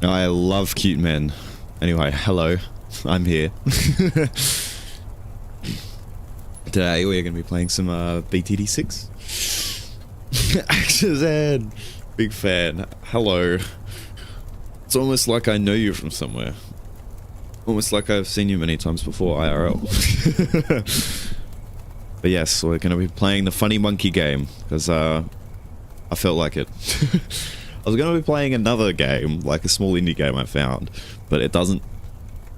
I love cute men. Anyway, hello. I'm here. Today we're going to be playing some BTD6. Axezan! Big fan. Hello. It's almost like I know you from somewhere. Almost like I've seen you many times before IRL. But yes, we're going to be playing the Funny Monkey game, because I felt like it. I was going to be playing another game, like a small indie game I found, but it doesn't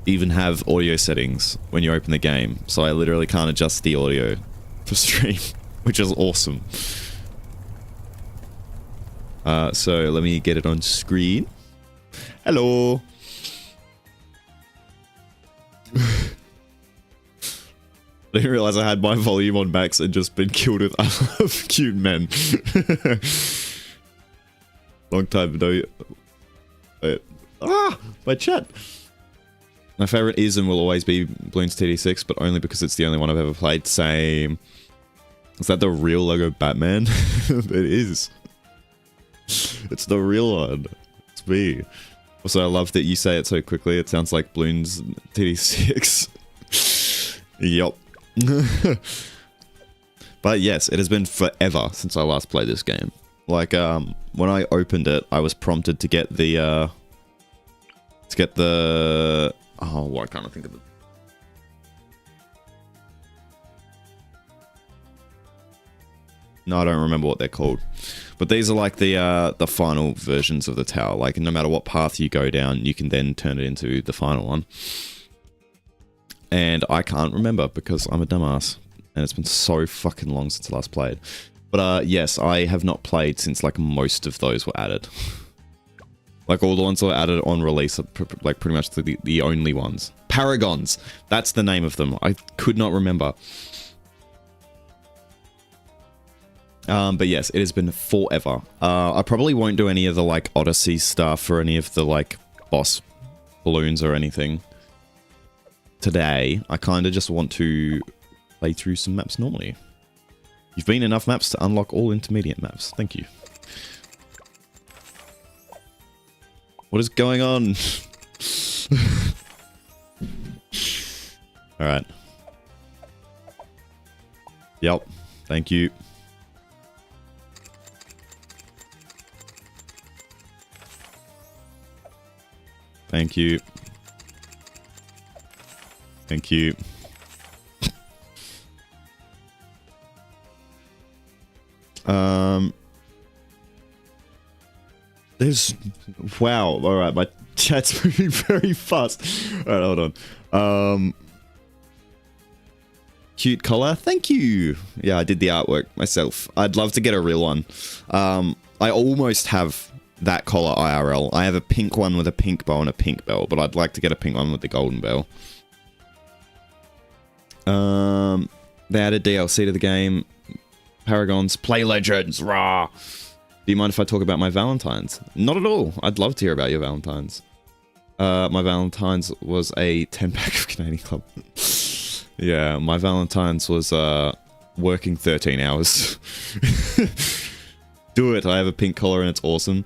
even have audio settings when you open the game, so I literally can't adjust the audio for stream, which is awesome. So let me get it on screen. Hello! I didn't realize I had my volume on max and just been killed with I love cute men. Long time no. My chat. My favorite is and will always be Bloons TD6, but only because it's the only one I've ever played. Same. Is that the real logo Batman? It is. It's the real one. It's me. Also, I love that you say it so quickly. It sounds like Bloons TD6. Yup. But yes, it has been forever since I last played this game. Like, when I opened it, I was prompted to get the, oh, why can't I think of it? No, I don't remember what they're called. But these are like the final versions of the tower. Like, no matter what path you go down, you can then turn it into the final one. And I can't remember because I'm a dumbass. And it's been so fucking long since I last played. But yes, I have not played since like most of those were added. Like all the ones that were added on release are like pretty much the only ones. Paragons! That's the name of them. I could not remember. But yes, it has been forever. I probably won't do any of the like Odyssey stuff or any of the like boss balloons or anything today. I kind of just want to play through some maps normally. You've been enough maps to unlock all intermediate maps. Thank you. What is going on? Alright. Yep. Thank you. Thank you. Thank you. There's... Wow. Alright, my chat's moving very fast. Alright, hold on. Cute collar. Thank you. Yeah, I did the artwork myself. I'd love to get a real one. I almost have that collar IRL. I have a pink one with a pink bow and a pink bell, but I'd like to get a pink one with the golden bell. They added DLC to the game. Paragons, play legends, rah! Do you mind if I talk about my Valentine's? Not at all. I'd love to hear about your Valentine's. My Valentine's was a 10-pack of Canadian Club. Yeah, my Valentine's was working 13 hours. Do it. I have a pink collar and it's awesome.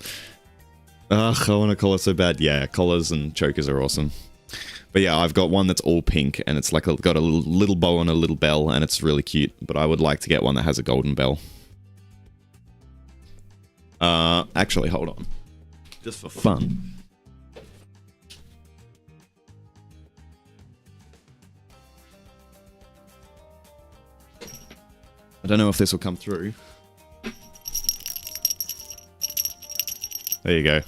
Ugh, I want a collar so bad. Yeah, collars and chokers are awesome. But yeah, I've got one that's all pink and it's like got a little bow and a little bell and it's really cute. But I would like to get one that has a golden bell. Actually, hold on. Just for fun. I don't know if this will come through. There you go.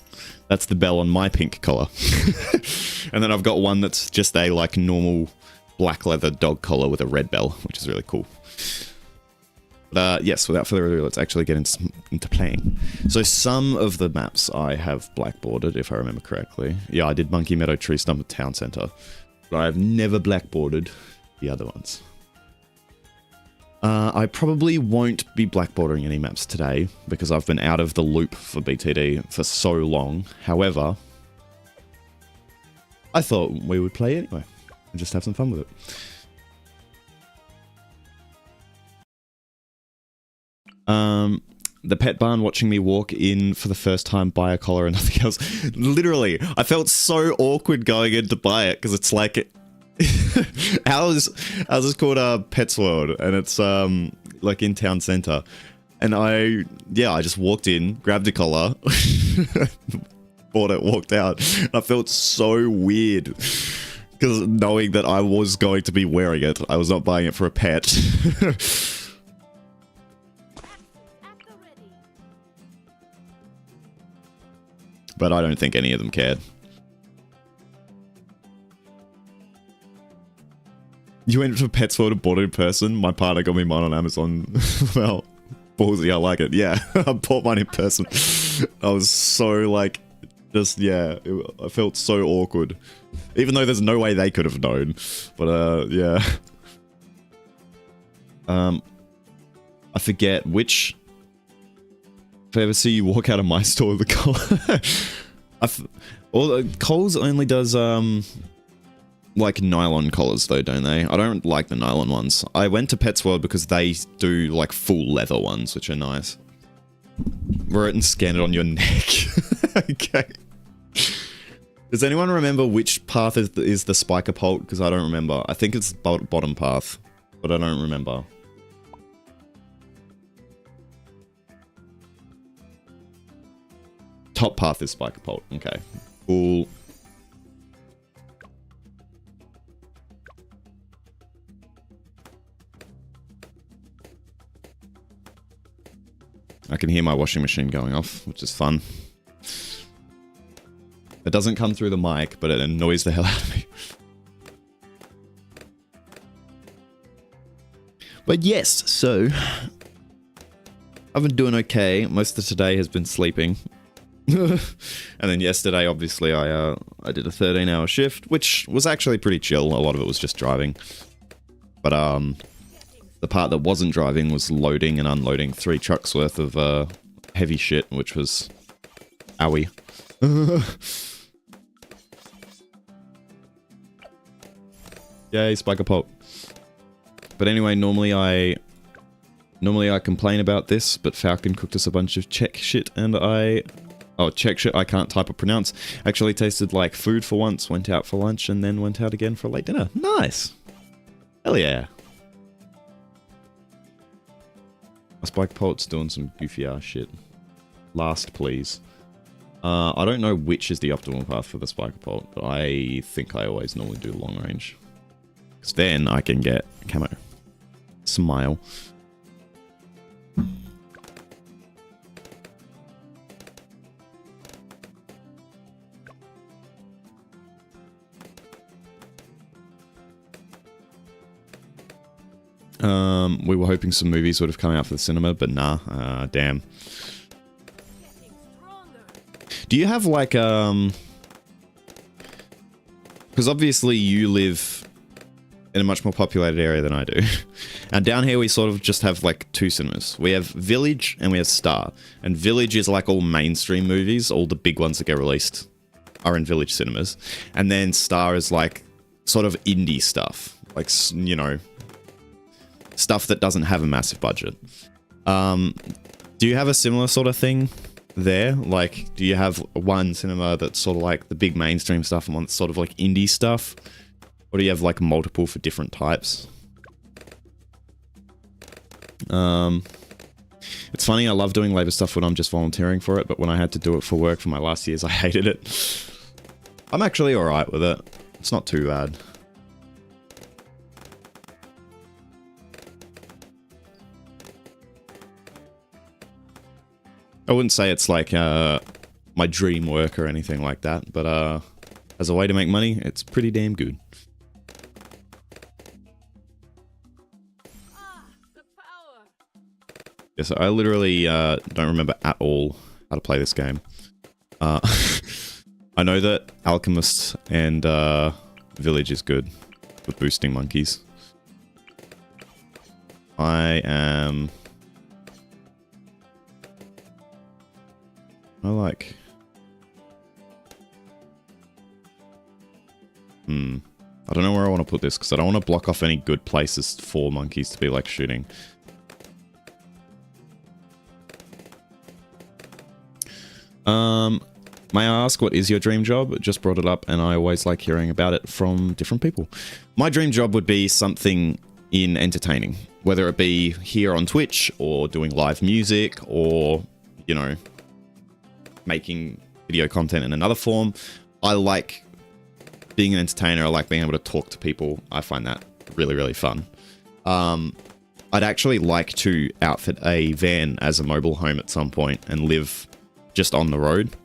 That's the bell on my pink collar. And then I've got one that's just a like normal black leather dog collar with a red bell, which is really cool. But yes, without further ado, let's actually get into playing. So some of the maps I have blackboarded, if I remember correctly. Yeah, I did Monkey Meadow, Tree Stump, and Town Center. But I've never blackboarded the other ones. I probably won't be blackboarding any maps today, because I've been out of the loop for BTD for so long. However, I thought we would play anyway, and just have some fun with it. the pet barn watching me walk in for the first time, buy a collar and nothing else. Literally, I felt so awkward going in to buy it because it's like ours is called Pets World, and it's like in town center. And I just walked in, grabbed a collar, bought it, walked out. I felt so weird because knowing that I was going to be wearing it, I was not buying it for a pet. But I don't think any of them cared. You went to Pets World and bought it in person? My partner got me mine on Amazon. Well, ballsy, I like it. Yeah, I bought mine in person. I was so like, just, yeah, I felt so awkward. Even though there's no way they could have known. But, yeah. I forget which... If I ever see you walk out of my store with a collar... Coles only does, like nylon collars though, don't they? I don't like the nylon ones. I went to Pets World because they do like full leather ones, which are nice. Wear it and scan it on your neck. Okay. Does anyone remember which path is the spiker pult? Because I don't remember. I think it's bottom path, but I don't remember. Top path is spiker pult. Okay. Cool. I can hear my washing machine going off, which is fun. It doesn't come through the mic, but it annoys the hell out of me. But yes, so... I've been doing okay. Most of today has been sleeping. And then yesterday, obviously, I did a 13-hour shift, which was actually pretty chill. A lot of it was just driving. But, the part that wasn't driving was loading and unloading 3 trucks worth of, heavy shit, which was... owie. Yay, spiker pop. But anyway, normally I complain about this, but Falcon cooked us a bunch of Czech shit, and Czech shit I can't type or pronounce. Actually tasted like food for once, went out for lunch, and then went out again for a late dinner. Nice! Hell yeah. My spike pult's doing some goofy ass shit. Last, please. I don't know which is the optimal path for the spiker pult, but I think I always normally do long range. Because then I can get camo. Smile. We were hoping some movies would have come out for the cinema, but nah, damn. Do you have like, because obviously you live in a much more populated area than I do. And down here we sort of just have like 2 cinemas. We have Village and we have Star. And Village is like all mainstream movies, all the big ones that get released are in Village cinemas. And then Star is like sort of indie stuff, like, you know, stuff that doesn't have a massive budget. Do you have a similar sort of thing there? Like, do you have one cinema that's sort of like the big mainstream stuff and one that's sort of like indie stuff? Or do you have like multiple for different types? It's funny, I love doing labor stuff when I'm just volunteering for it, but when I had to do it for work for my last years, I hated it. I'm actually alright with it. It's not too bad. I wouldn't say it's like my dream work or anything like that, but as a way to make money, it's pretty damn good. Yeah, so I literally don't remember at all how to play this game. I know that Alchemist and Village is good with boosting monkeys. I like... I don't know where I want to put this, because I don't want to block off any good places for monkeys to be, like, shooting. May I ask, what is your dream job? Just brought it up and I always like hearing about it from different people. My dream job would be something in entertaining, whether it be here on Twitch or doing live music or, you know, making video content in another form. I like being an entertainer. I like being able to talk to people. I find that really, really fun. I'd actually like to outfit a van as a mobile home at some point and live just on the road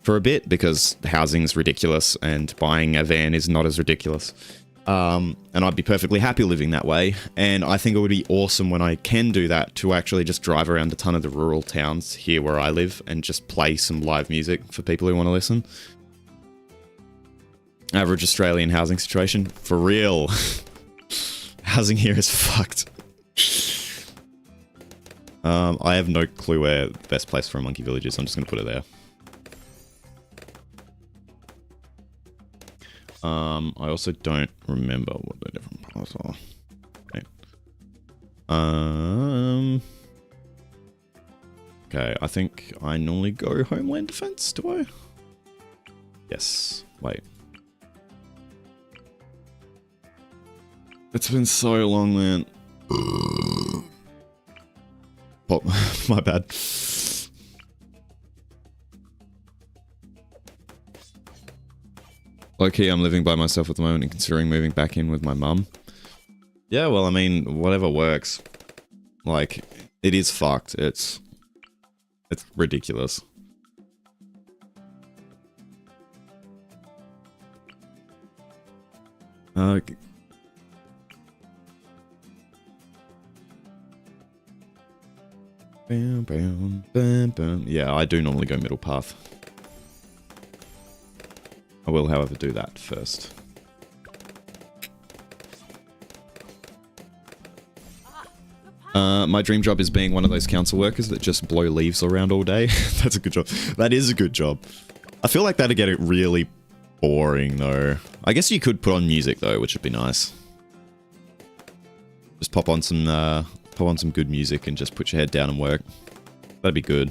for a bit, because housing's ridiculous and buying a van is not as ridiculous. And I'd be perfectly happy living that way. And I think it would be awesome when I can do that to actually just drive around a ton of the rural towns here where I live and just play some live music for people who want to listen. Average Australian housing situation. For real. Housing here is fucked. I have no clue where the best place for a monkey village is. I'm just going to put it there. I also don't remember what the different parts are. Okay. Okay, I think I normally go Homeland Defense, do I? Yes. Wait. It's been so long, man. Oh, my bad. Low-key, I'm living by myself at the moment and considering moving back in with my mum. Yeah, well, I mean, whatever works. Like, it is fucked. It's ridiculous. Okay. Bam, bam, bam, bam. Yeah, I do normally go middle path. I will, however, do that first. My dream job is being one of those council workers that just blow leaves around all day. That's a good job. That is a good job. I feel like that'd get it really boring, though. I guess you could put on music, though, which would be nice. Just pop on some good music and just put your head down and work. That'd be good.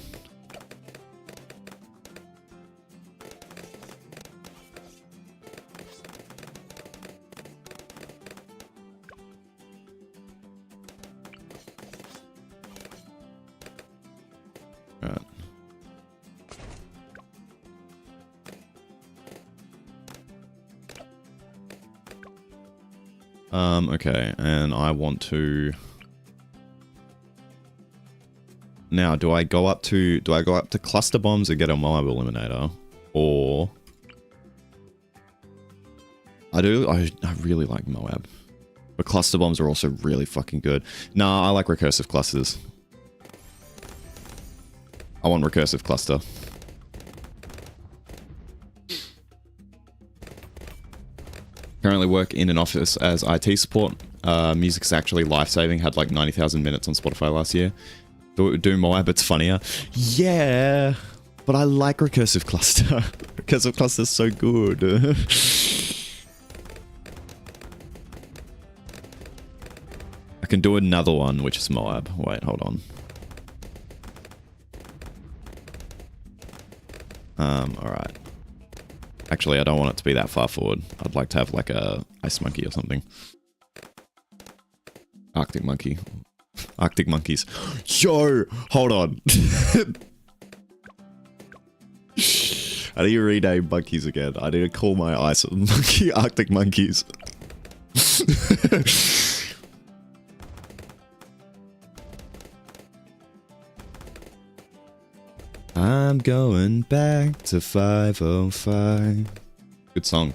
Okay, and I want to... Now, do I go up to cluster bombs and get a mob eliminator? Or... I really like Moab. But cluster bombs are also really fucking good. Nah, I like recursive clusters. I want recursive cluster. Currently work in an office as IT support. Music's actually life-saving. Had like 90,000 minutes on Spotify last year. Do Moab, it's funnier. Yeah, but I like recursive cluster. Recursive cluster's so good. I can do another one, which is Moab. Wait, hold on. Alright. Actually, I don't want it to be that far forward. I'd like to have like a ice monkey or something. Arctic monkey. Arctic monkeys. Yo! Hold on. How do you rename monkeys again? I need to call my ice monkey Arctic monkeys. I'm going back to 505. Good song.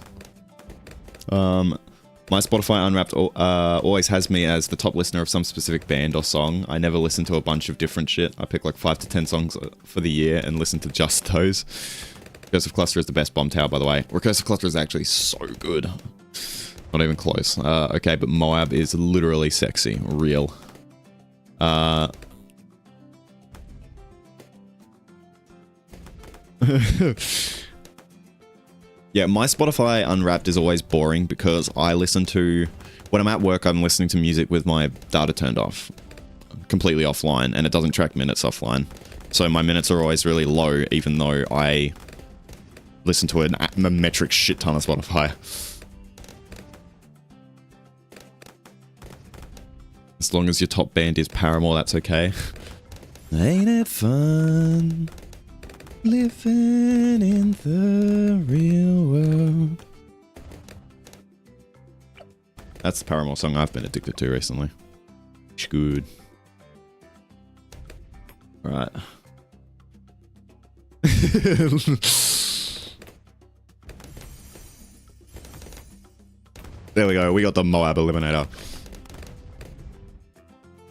My Spotify Unwrapped always has me as the top listener of some specific band or song. I never listen to a bunch of different shit. I pick like 5 to 10 songs for the year and listen to just those. Recursive Cluster is the best bomb tower, by the way. Recursive Cluster is actually so good. Not even close. Okay, but Moab is literally sexy. Real. Yeah, my Spotify Unwrapped is always boring because I listen to... When I'm at work, I'm listening to music with my data turned off. Completely offline, and it doesn't track minutes offline. So my minutes are always really low, even though I listen to a metric shit ton of Spotify. As long as your top band is Paramore, that's okay. Ain't it fun living in the real world? That's the Paramore song I've been addicted to recently. It's good. Alright. There we go, we got the Moab Eliminator.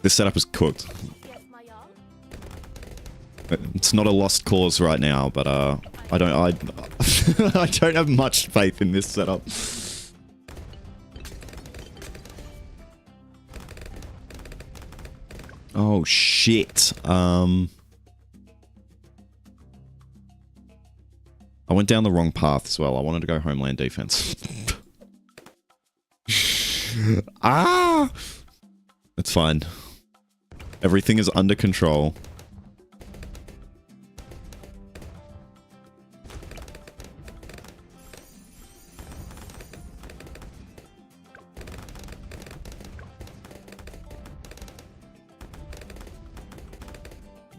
This setup is cooked. It's not a lost cause right now, but I don't have much faith in this setup. Oh shit. I went down the wrong path as well. I wanted to go Homeland Defense. Ah! It's fine. Everything is under control.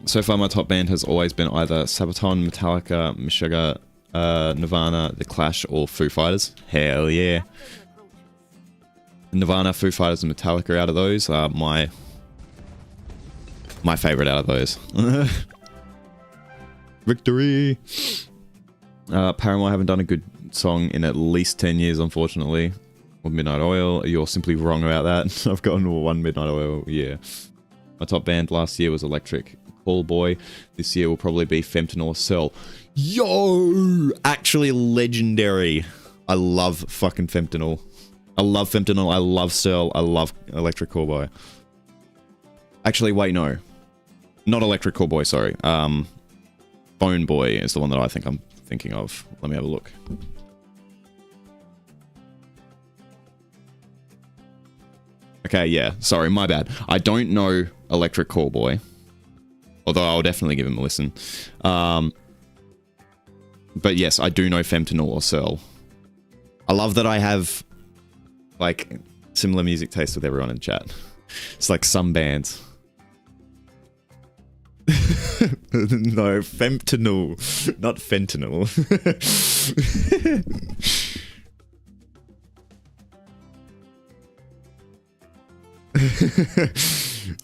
So far, my top band has always been either Sabaton, Metallica, Meshuggah, Nirvana, The Clash, or Foo Fighters. Hell yeah. Nirvana, Foo Fighters, and Metallica out of those are my favorite out of those. Victory! Paramore haven't done a good song in at least 10 years, unfortunately. Or Midnight Oil, you're simply wrong about that. I've gotten one Midnight Oil, yeah. My top band last year was Electric Call Boy. This year will probably be Fentanyl or Cell. Yo! Actually legendary. I love fucking Fentanyl. I love Fentanyl, I love Cell, I love Electric Call Boy. Actually, wait, no. Not Electric Call Boy, sorry. Bone Boy is the one that I think I'm thinking of. Let me have a look. Okay, yeah, sorry, my bad. I don't know Electric Call Boy. Although I'll definitely give him a listen. But yes, I do know Fentanyl or Cell. I love that I have, like, similar music taste with everyone in chat. It's like some bands. No, Fentanyl, not Fentanyl.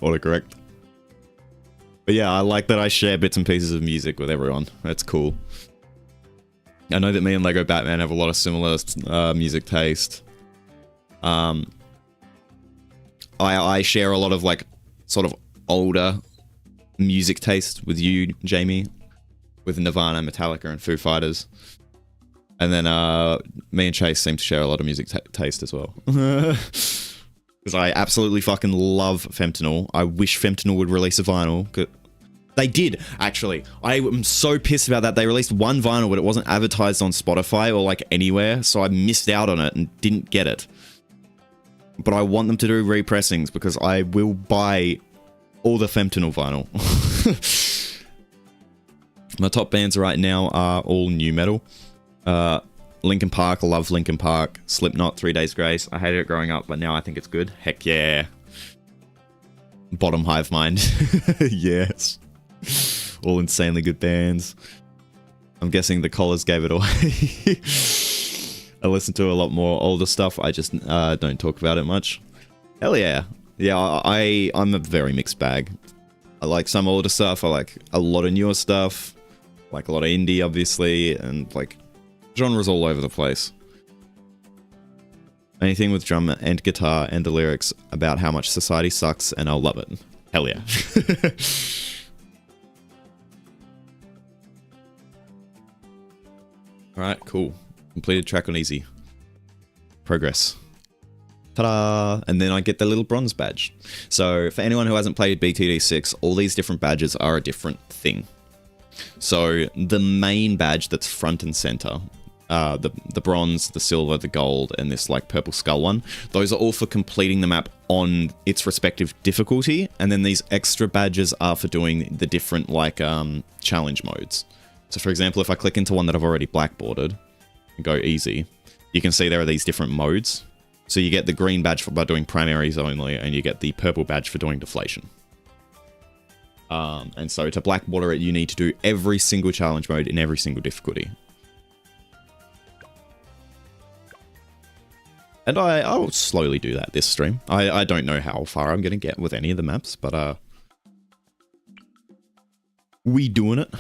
Autocorrect. But yeah, I like that I share bits and pieces of music with everyone. That's cool. I know that me and Lego Batman have a lot of similar music taste. I share a lot of, like, sort of older music taste with you, Jamie, with Nirvana, Metallica, and Foo Fighters. And then me and Chase seem to share a lot of music taste as well. Because I absolutely fucking love Fentanyl. I wish Fentanyl would release a vinyl. They did, actually. I am so pissed about that. They released one vinyl, but it wasn't advertised on Spotify or, like, anywhere, so I missed out on it and didn't get it. But I want them to do repressings because I will buy all the Fentanyl vinyl. My top bands right now are all new metal. Linkin Park, I love Linkin Park. Slipknot, 3 Days Grace. I hated it growing up, but now I think it's good. Heck yeah. Bottom Hive Mind. Yes. All insanely good bands. I'm guessing the Collars gave it away. I listen to a lot more older stuff. I just don't talk about it much. Hell yeah. Yeah, I'm a very mixed bag. I like some older stuff. I like a lot of newer stuff. I like a lot of indie, obviously. And, like, genres all over the place. Anything with drum and guitar and the lyrics about how much society sucks, and I'll love it. Hell yeah. Alright, cool. Completed track on easy. Progress. Ta-da! And then I get the little bronze badge. So, for anyone who hasn't played BTD6, all these different badges are a different thing. So, the main badge that's front and center, the bronze, the silver, the gold, and this like purple skull one. Those are all for completing the map on its respective difficulty, and then these extra badges are for doing the different like challenge modes. So for example, if I click into one that I've already blackboarded and go easy, you can see there are these different modes. So you get the green badge by doing primaries only, and you get the purple badge for doing deflation. And so to blackboarder it, you need to do every single challenge mode in every single difficulty. And I'll slowly do that this stream. I don't know how far I'm going to get with any of the maps, but we doing it.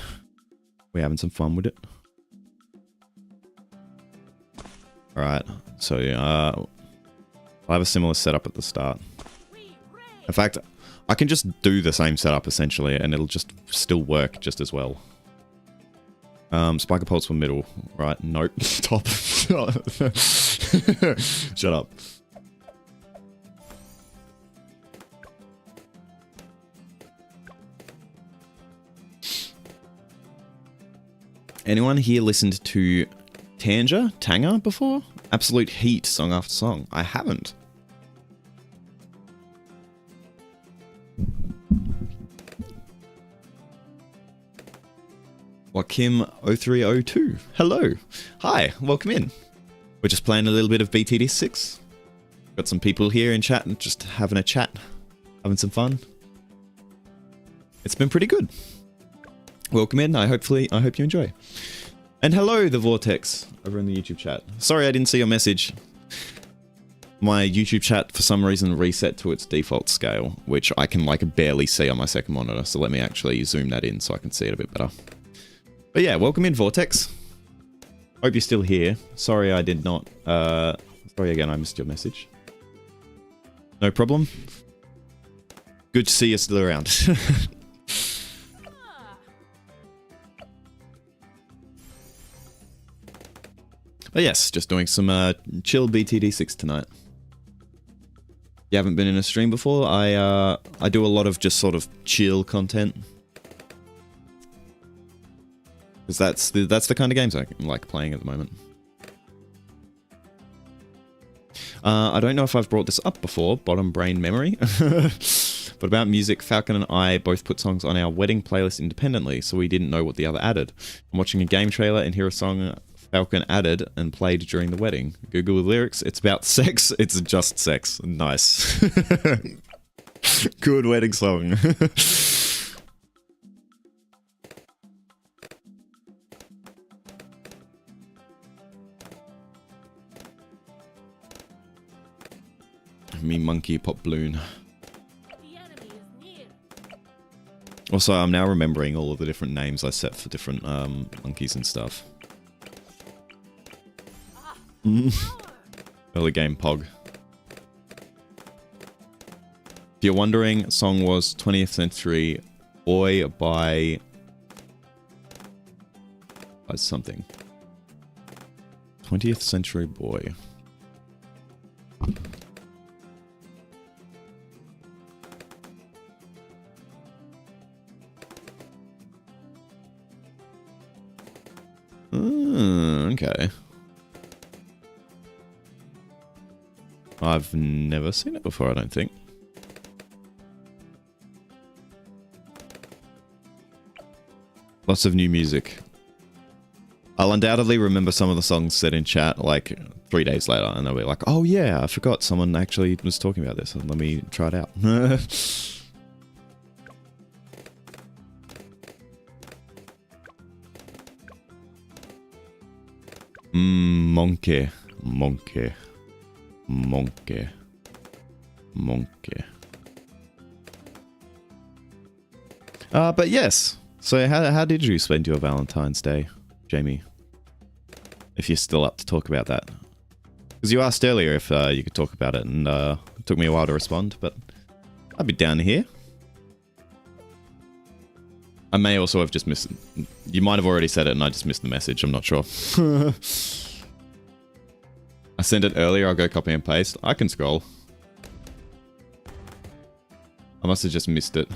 We're having some fun with it. Alright, so I have a similar setup at the start. In fact, I can just do the same setup essentially, and it'll just still work just as well. Spiker pulse for middle, right? Nope. Top. Shut up. Anyone here listened to Tanga before? Absolute Heat, song after song. I haven't. Wakim0302. Hello. Hi, welcome in. We're just playing a little bit of BTD6. Got some people here in chat and just having a chat. Having some fun. It's been pretty good. Welcome in. I hope you enjoy. And hello, the Vortex, over in the YouTube chat. Sorry I didn't see your message. My YouTube chat, for some reason, reset to its default scale, which I can, like, barely see on my second monitor. So let me actually zoom that in so I can see it a bit better. But yeah, welcome in, Vortex. Hope you're still here. Sorry I did not... sorry again, I missed your message. No problem. Good to see you still around. But yes, just doing some chill BTD6 tonight. You haven't been in a stream before? I do a lot of just sort of chill content. Because that's the kind of games I like playing at the moment. I don't know if I've brought this up before, bottom brain memory. But about music, Falcon and I both put songs on our wedding playlist independently, so we didn't know what the other added. I'm watching a game trailer and hear a song Falcon added and played during the wedding. Google the lyrics, it's about sex, it's just sex. Nice. Good wedding song. Me monkey pop Blaooln. Also, I'm now remembering all of the different names I set for different monkeys and stuff. Early game Pog. If you're wondering, song was 20th Century Boy by something. 20th Century Boy. Okay. I've never seen it before, I don't think. Lots of new music. I'll undoubtedly remember some of the songs said in chat like 3 days later, and they'll be like, oh yeah, I forgot someone actually was talking about this, and let me try it out. Monkey. Monkey. Monkey. Monkey. But yes. So how did you spend your Valentine's Day, Jamie? If you're still up to talk about that. Because you asked earlier if you could talk about it, and it took me a while to respond, but I'd be down here. I may also have just missed... You might have already said it and I just missed the message, I'm not sure. I sent it earlier, I'll go copy and paste. I can scroll. I must have just missed it.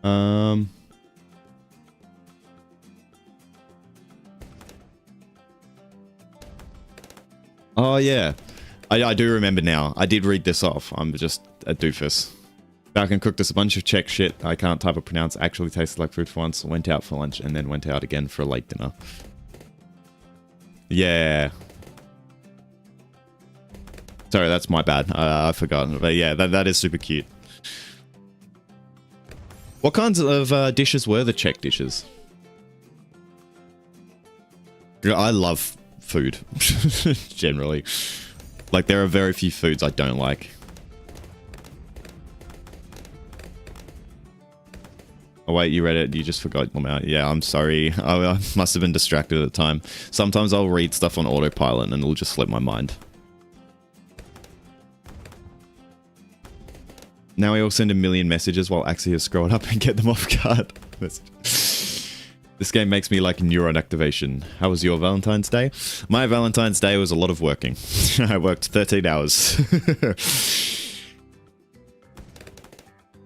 Um... Oh, yeah. I do remember now. I did read this off. I'm just a doofus. Falcon cooked us a bunch of Czech shit I can't type or pronounce. Actually tasted like food for once. Went out for lunch and then went out again for a late dinner. Yeah. Sorry, that's my bad. I forgot. But yeah, that is super cute. What kinds of dishes were the Czech dishes? I love food, generally. Like, there are very few foods I don't like. Oh wait, you read it, you just forgot them out. Yeah, I'm sorry. I must have been distracted at the time. Sometimes I'll read stuff on autopilot and it'll just slip my mind. Now we all send a million messages while Axie has scrolled up and get them off guard. This game makes me like neuron activation. How was your Valentine's Day? My Valentine's Day was a lot of working. I worked 13 hours.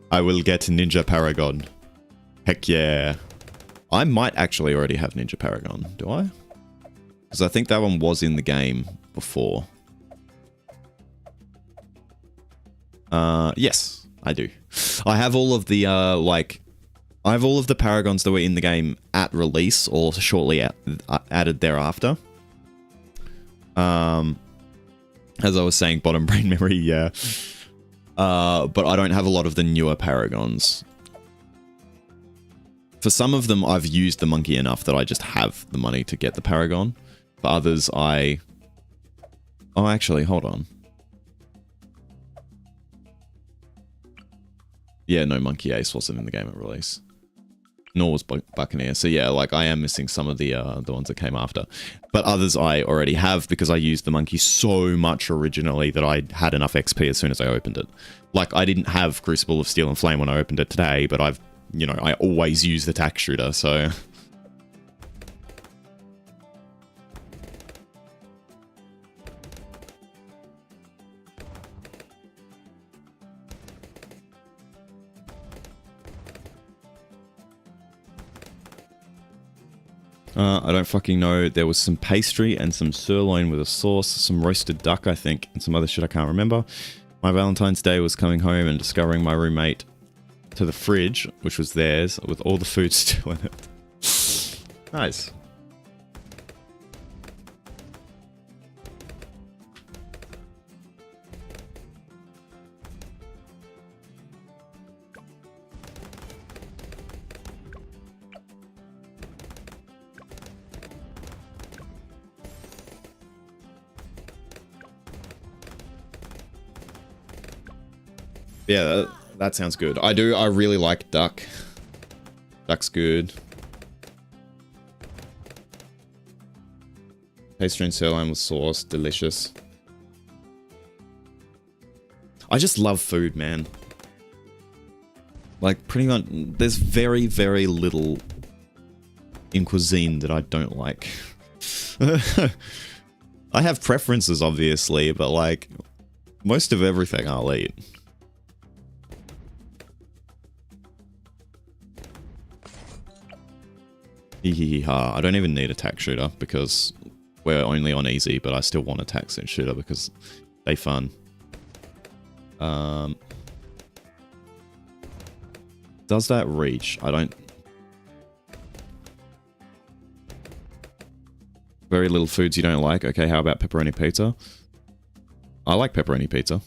I will get Ninja Paragon. Heck yeah. I might actually already have Ninja Paragon. Do I? Because I think that one was in the game before. Yes, I do. I have all of the, I have all of the Paragons that were in the game at release or shortly added thereafter. As I was saying, bottom brain memory, yeah. But I don't have a lot of the newer Paragons. For some of them, I've used the monkey enough that I just have the money to get the Paragon. For others, I... Oh, actually, hold on. Yeah, no, Monkey Ace wasn't in the game at release. Nor was Buccaneer. So yeah, like I am missing some of the ones that came after. But others I already have because I used the monkey so much originally that I had enough XP as soon as I opened it. Like I didn't have Crucible of Steel and Flame when I opened it today, but I've, you know, I always use the tack shooter, so... I don't fucking know. There was some pastry and some sirloin with a sauce, some roasted duck, I think, and some other shit I can't remember. My Valentine's Day was coming home and discovering my roommate to the fridge, which was theirs, with all the food still in it. Nice. Yeah, that sounds good. I really like duck. Duck's good. Pastry and sirloin with sauce, delicious. I just love food, man. Like, pretty much, there's very, very little in cuisine that I don't like. I have preferences, obviously, but like, most of everything I'll eat. I don't even need a tack shooter because we're only on easy, but I still want a tack shooter because they fun. Does that reach? I don't... Very little foods you don't like. Okay, how about pepperoni pizza? I like pepperoni pizza.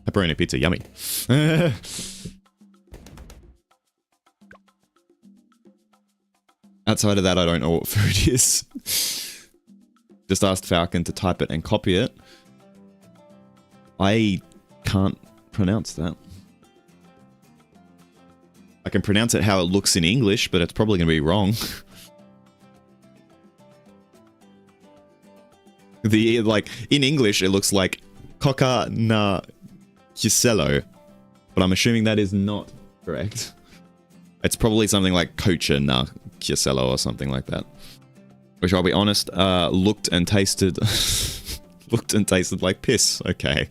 Pepperoni pizza, yummy. Outside of that, I don't know what food is. Just asked Falcon to type it and copy it. I can't pronounce that. I can pronounce it how it looks in English, but it's probably going to be wrong. Like, in English, it looks like Coca na Chisello, but I'm assuming that is not correct. It's probably something like Cocha na Chisello or something like that. Which, I'll be honest, looked and tasted like piss. Okay.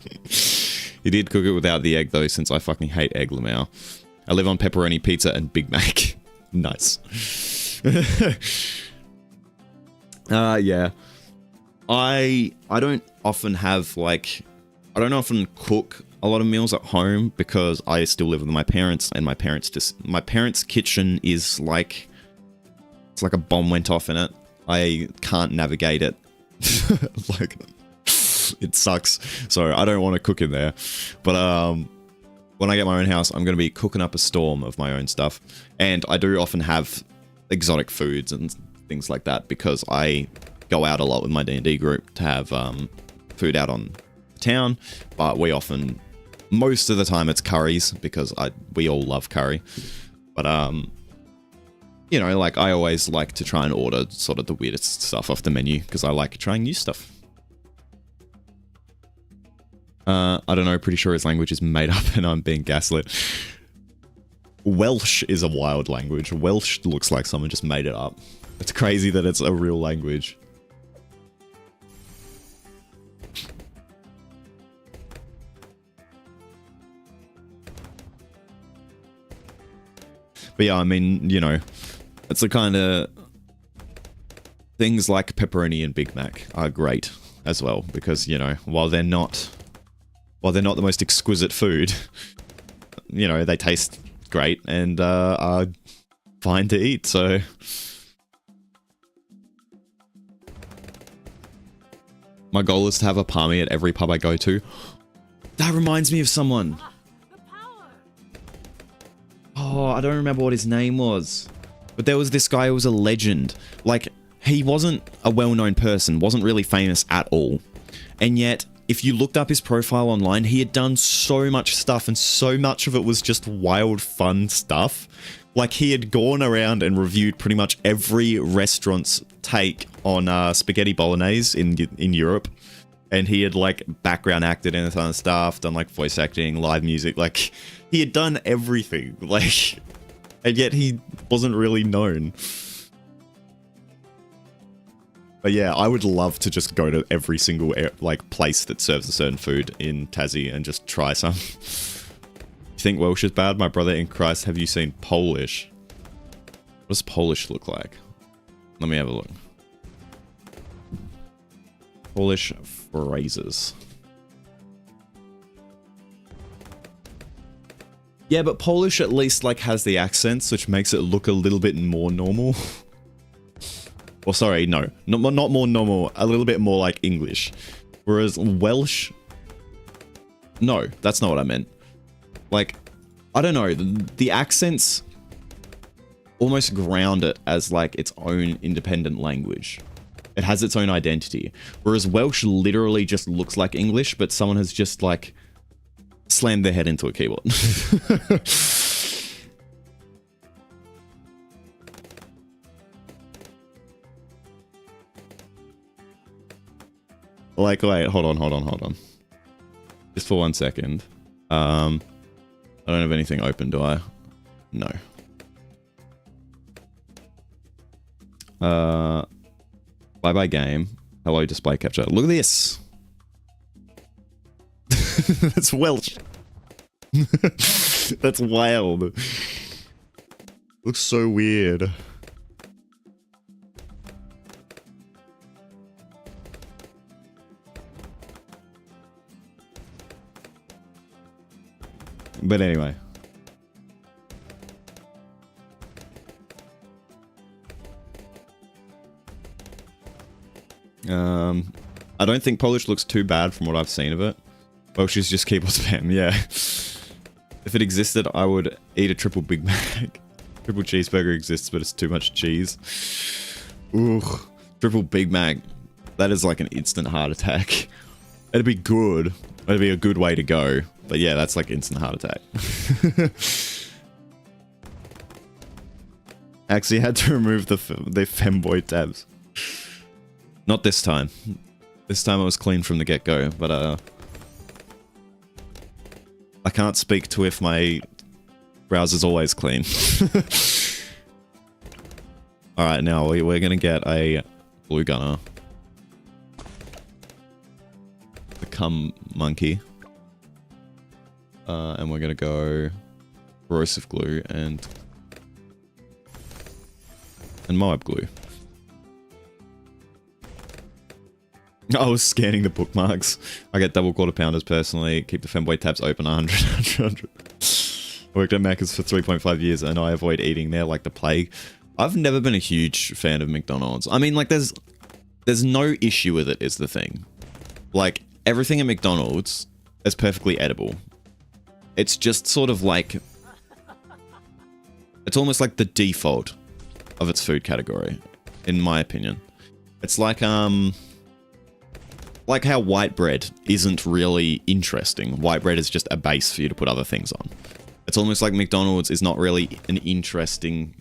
He did cook it without the egg though, since I fucking hate egg lamau. I live on pepperoni pizza and Big Mac. Nice. Yeah. I don't often have, like... I don't often cook a lot of meals at home because I still live with my parents, and my parents' kitchen is like... It's like a bomb went off in it. I can't navigate it. Like... It sucks. So I don't want to cook in there. But when I get my own house, I'm going to be cooking up a storm of my own stuff. And I do often have exotic foods and things like that because I go out a lot with my D&D group to have food out on the town. But we often, most of the time it's curries because we all love curry. But you know, like I always like to try and order sort of the weirdest stuff off the menu because I like trying new stuff. I don't know, pretty sure his language is made up and I'm being gaslit. Welsh is a wild language. Welsh looks like someone just made it up. It's crazy that it's a real language. But yeah, I mean, you know, it's the kind of... Things like pepperoni and Big Mac are great as well because, you know, while they're not the most exquisite food, you know, they taste great and are fine to eat, so... My goal is to have a palmy at every pub I go to. That reminds me of someone. Oh, I don't remember what his name was. But there was this guy who was a legend. Like, he wasn't a well-known person, wasn't really famous at all. And yet... If you looked up his profile online, he had done so much stuff and so much of it was just wild, fun stuff. Like, he had gone around and reviewed pretty much every restaurant's take on spaghetti bolognese in Europe. And he had, like, background acted in it and stuff, done, like, voice acting, live music. Like, he had done everything. Like, and yet he wasn't really known. But yeah, I would love to just go to every single like place that serves a certain food in Tassie and just try some. You think Welsh is bad? My brother in Christ, have you seen Polish? What does Polish look like? Let me have a look. Polish phrases. Yeah, but Polish at least like has the accents, which makes it look a little bit more normal. Well, sorry, no. Not more normal, a little bit more like English. Whereas Welsh... No, that's not what I meant. Like, I don't know, the accents almost ground it as like its own independent language. It has its own identity. Whereas Welsh literally just looks like English, but someone has just like slammed their head into a keyboard. Like, wait, hold on. Just for 1 second. I don't have anything open, do I? No. Bye-bye game. Hello, display capture. Look at this! That's Welsh. That's wild. Looks so weird. But anyway. I don't think Polish looks too bad from what I've seen of it. Welsh is just keyboard spam, yeah. If it existed, I would eat a triple Big Mac. Triple cheeseburger exists, but it's too much cheese. Ooh, triple Big Mac. That is like an instant heart attack. It'd be good. It'd be a good way to go. But yeah, that's like instant heart attack. Actually had to remove the femboy tabs. Not this time. This time it was clean from the get-go, but I can't speak to if my browser's always clean. Alright, now we're gonna get a blue gunner. The cum monkey. And we're gonna go corrosive glue and Moab glue. I was scanning the bookmarks. I get double quarter pounders personally. Keep the femboy tabs open 100. Worked at Macca's for 3.5 years and I avoid eating there like the plague. I've never been a huge fan of McDonald's. I mean, like, there's no issue with it is the thing. Like, everything at McDonald's is perfectly edible. It's just sort of like... It's almost like the default of its food category, in my opinion. It's like how white bread isn't really interesting. White bread is just a base for you to put other things on. It's almost like McDonald's is not really an interesting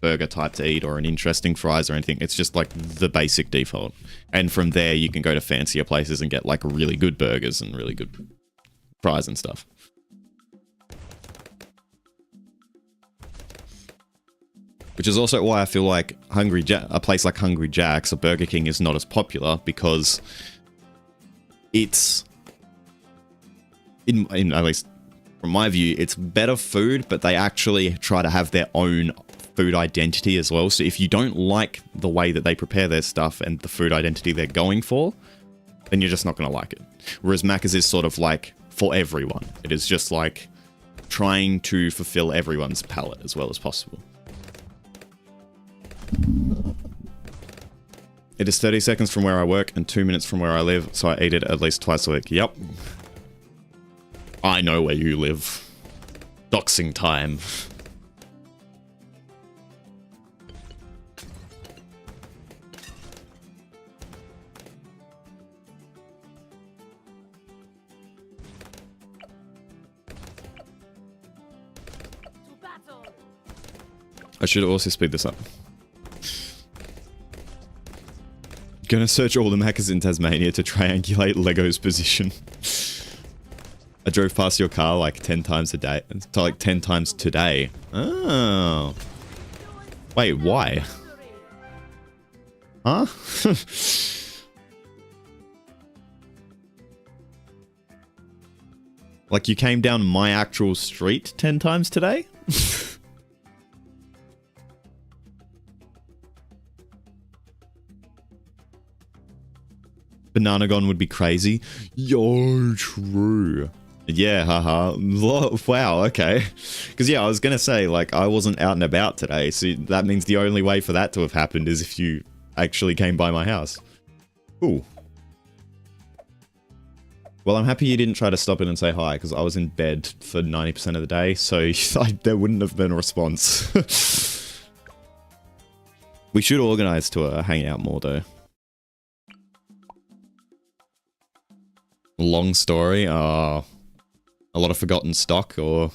burger type to eat or an interesting fries or anything. It's just like the basic default. And from there, you can go to fancier places and get like really good burgers and really good fries and stuff. Which is also why I feel like a place like Hungry Jack's or Burger King is not as popular, because it's, in at least from my view, it's better food, but they actually try to have their own food identity as well. So if you don't like the way that they prepare their stuff and the food identity they're going for, then you're just not going to like it. Whereas Macca's is sort of like for everyone. It is just like trying to fulfill everyone's palate as well as possible. It is 30 seconds from where I work and 2 minutes from where I live, so I eat it at least twice a week. Yep. I know where you live. Doxing time. I should also speed this up. Gonna search all the Maccas in Tasmania to triangulate Lego's position. I drove past your car like 10 times a day. Like 10 times today. Oh. Wait, why? Huh? Like you came down my actual street 10 times today? Bananagon would be crazy. Yo, true. Yeah, haha. Wow, okay. Because yeah, I was gonna say, like, I wasn't out and about today, so that means the only way for that to have happened is if you actually came by my house. Cool. Well, I'm happy you didn't try to stop in and say hi, because I was in bed for 90% of the day, so there wouldn't have been a response. We should organize to hang out more, though. Long story, a lot of forgotten stock, or...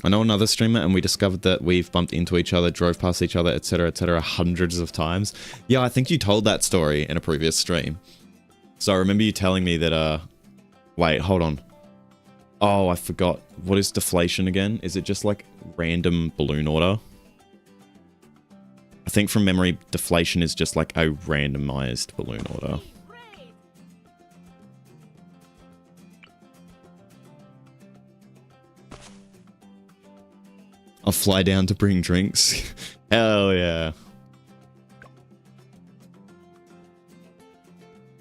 I know another streamer and we discovered that we've bumped into each other, drove past each other, etc, hundreds of times. Yeah, I think you told that story in a previous stream. So I remember you telling me that, wait, hold on. Oh, I forgot. What is deflation again? Is it just like random balloon order? I think from memory, deflation is just like a randomized balloon order. I'll fly down to bring drinks. Hell yeah.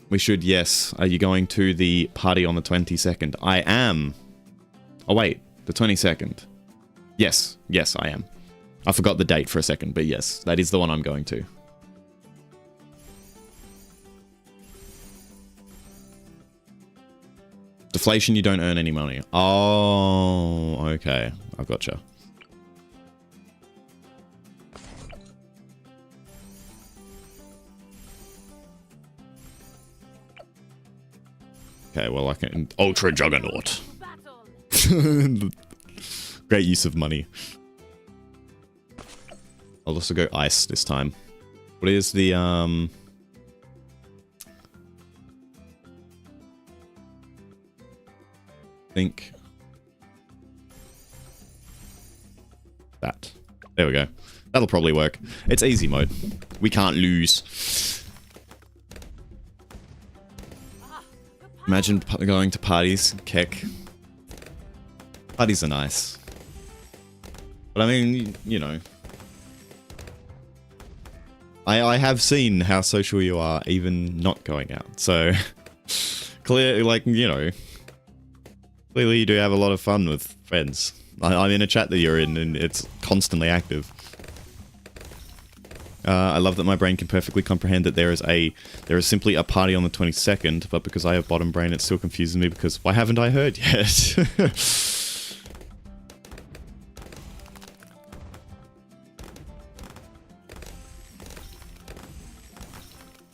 We should, yes. Are you going to the party on the 22nd? I am. Oh wait, the 22nd. Yes, yes I am. I forgot the date for a second, but yes, that is the one I'm going to. Deflation, you don't earn any money. Oh, okay. I've gotcha. Okay, well I can... Ultra Juggernaut. Great use of money. I'll also go ice this time. What is the, I think... that. There we go. That'll probably work. It's easy mode. We can't lose. Imagine going to parties, Keck. Parties are nice. But I mean, you know, I have seen how social you are, even not going out. So clearly, like, you know, clearly you do have a lot of fun with friends. I'm in a chat that you're in, and it's constantly active. I love that my brain can perfectly comprehend that there is simply a party on the 22nd, but because I have bottom brain, it still confuses me because why haven't I heard yet?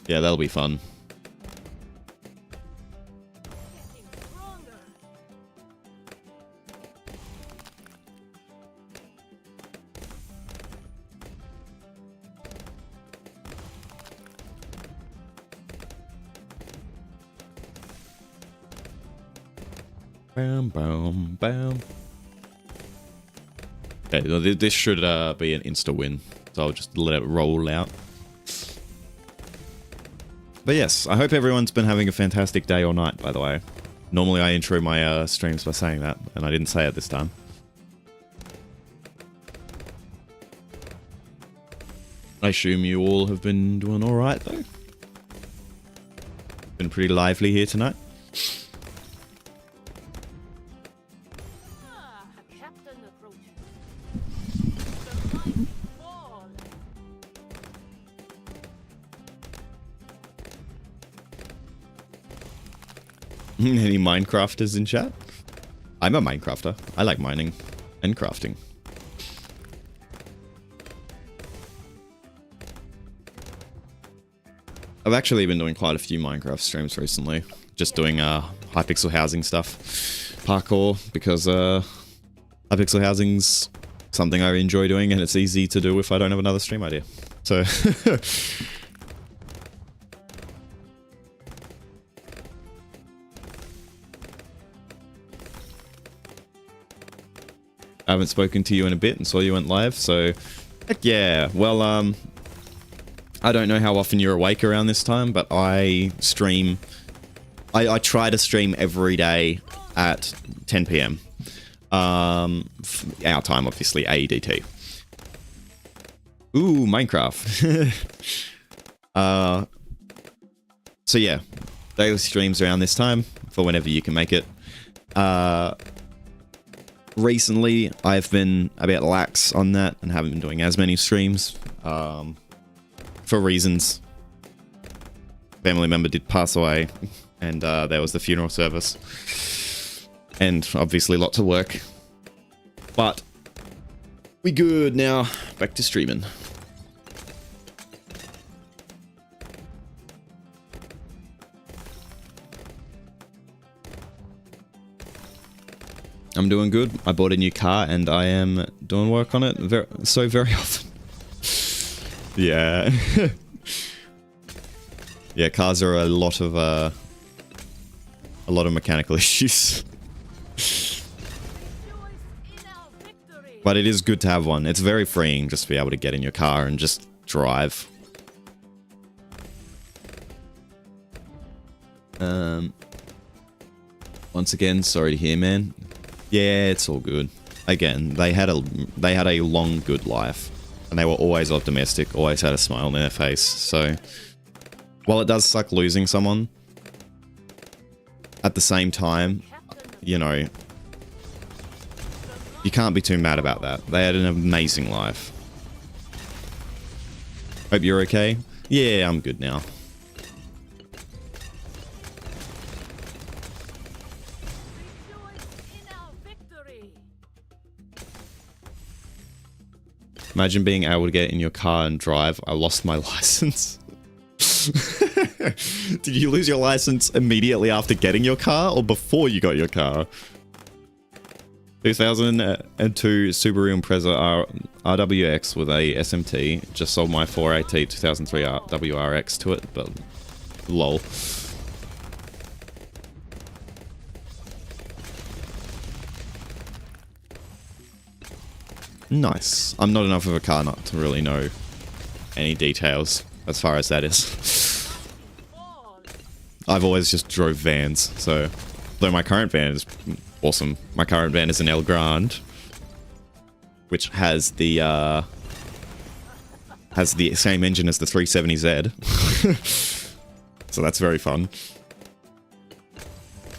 Yeah, that'll be fun. Bam, bam, bam. Okay, this should be an insta win, so I'll just let it roll out. But yes, I hope everyone's been having a fantastic day or night, by the way. Normally I intro my streams by saying that, and I didn't say it this time. I assume you all have been doing alright, though? Been pretty lively here tonight. Any Minecrafters in chat? I'm a Minecrafter. I like mining and crafting. I've actually been doing quite a few Minecraft streams recently. Just doing Hypixel housing stuff. Parkour, because Hypixel housing's something I enjoy doing and it's easy to do if I don't have another stream idea. So... I haven't spoken to you in a bit and saw you went live, so heck yeah. Well, I don't know how often you're awake around this time, but I stream... I try to stream every day at 10 PM. Our time, obviously, AEDT. Ooh, Minecraft. So yeah, daily streams around this time, for whenever you can make it. Recently, I've been a bit lax on that and haven't been doing as many streams for reasons. Family member did pass away, and there was the funeral service, and obviously lots of work. But we good now. Back to streaming. I'm doing good. I bought a new car and I am doing work on it very often. Yeah. Yeah, cars are a lot of mechanical issues. But it is good to have one. It's very freeing just to be able to get in your car and just drive. Once again, sorry to hear, man. Yeah, it's all good. Again, they had a long, good life, and they were always optimistic, always had a smile on their face. So, while it does suck losing someone, at the same time, you know, you can't be too mad about that. They had an amazing life. Hope you're okay. Yeah, I'm good now. Imagine being able to get in your car and drive. I lost my license. Did you lose your license immediately after getting your car or before you got your car? 2002 Subaru Impreza RWX with a SMT. Just sold my 4AT 2003 WRX to it, but lol. Nice. I'm not enough of a car nut to really know any details as far as that is. I've always just drove vans, so... Though my current van is awesome. My current van is an El Grande. which has the same engine as the 370Z. So that's very fun.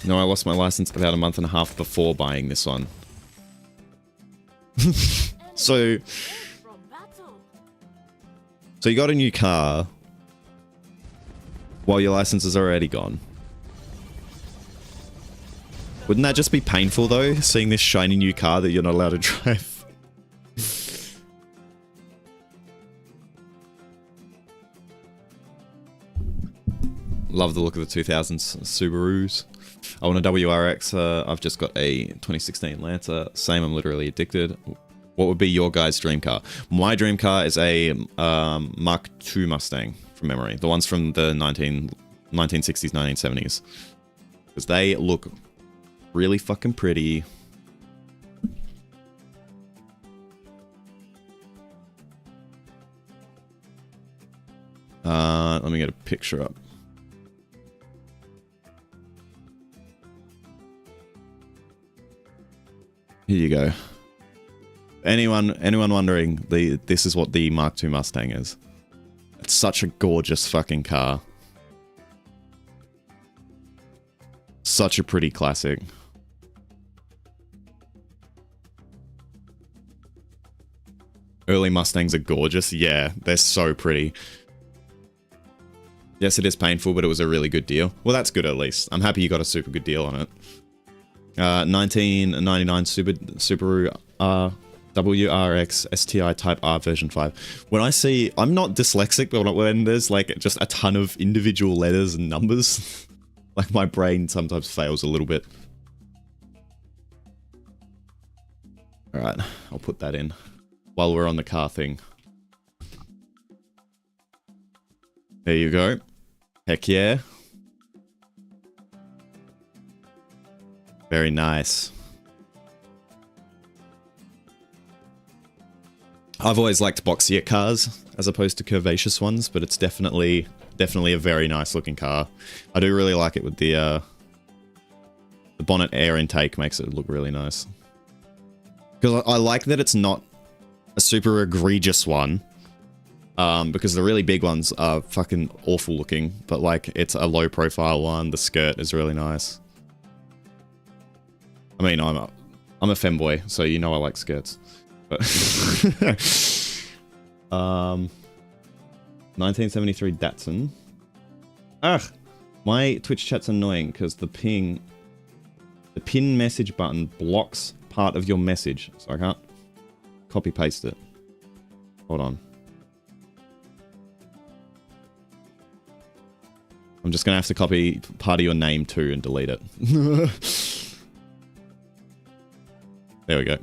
No, I lost my license about a month and a half before buying this one. So you got a new car while your license is already gone. Wouldn't that just be painful though, seeing this shiny new car that you're not allowed to drive? Love the look of the 2000s Subarus. I want a WRX. I've just got a 2016 Lancer. Same, I'm literally addicted. What would be your guys' dream car? My dream car is a Mark II Mustang, from memory. The ones from the 1960s, 1970s. Because they look really fucking pretty. Let me get a picture up. Here you go. Anyone wondering, this is what the Mark II Mustang is. It's such a gorgeous fucking car. Such a pretty classic. Early Mustangs are gorgeous. Yeah, they're so pretty. Yes, it is painful, but it was a really good deal. Well, that's good at least. I'm happy you got a super good deal on it. 1999 Subaru WRX STI Type R version 5. When I see, I'm not dyslexic, but when there's like just a ton of individual letters and numbers, like my brain sometimes fails a little bit. Alright, I'll put that in while we're on the car thing. There you go. Heck yeah. Very nice. I've always liked boxier cars as opposed to curvaceous ones, but it's definitely a very nice looking car. I do really like it with the bonnet air intake, makes it look really nice. Because I like that it's not a super egregious one, because the really big ones are fucking awful looking, but like it's a low profile one. The skirt is really nice. I mean, I'm a femboy, so you know I like skirts. But 1973 Datsun. Ugh, my Twitch chat's annoying because the pin message button blocks part of your message, so I can't copy paste it. Hold on. I'm just gonna have to copy part of your name too and delete it. There we go.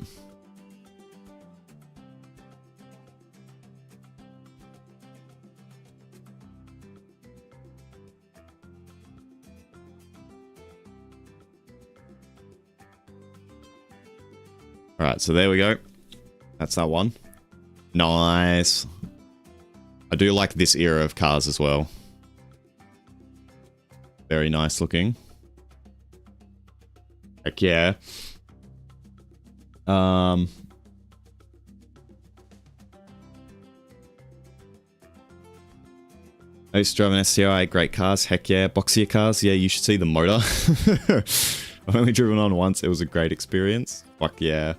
Alright, so there we go. That's that one. Nice. I do like this era of cars as well. Very nice looking. Heck yeah. I used to drive an STI, great cars, heck yeah. Boxier cars, yeah, you should see the motor. I've only driven on once, it was a great experience. Fuck yeah.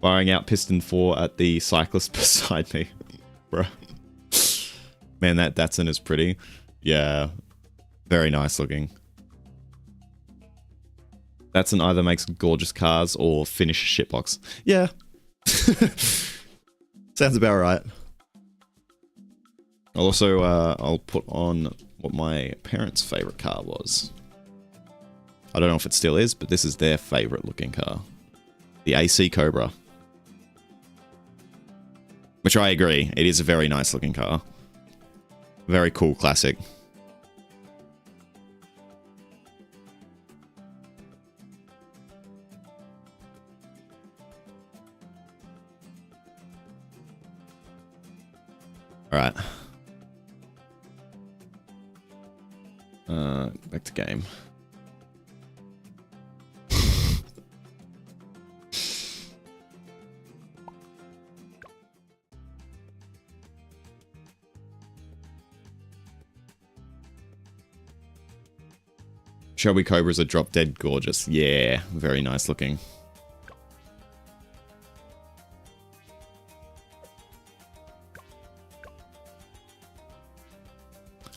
Firing out piston 4 at the cyclist beside me. Bruh. Man, that Datsun is pretty. Yeah. Very nice looking. Datsun either makes gorgeous cars or finish shitbox. Yeah. Sounds about right. I'll also, I'll put on what my parents' favorite car was. I don't know if it still is, but this is their favorite looking car. The AC Cobra. Which I agree, it is a very nice looking car. Very cool, classic. Alright. Back to game. Shelby Cobras are drop dead gorgeous. Yeah, very nice looking.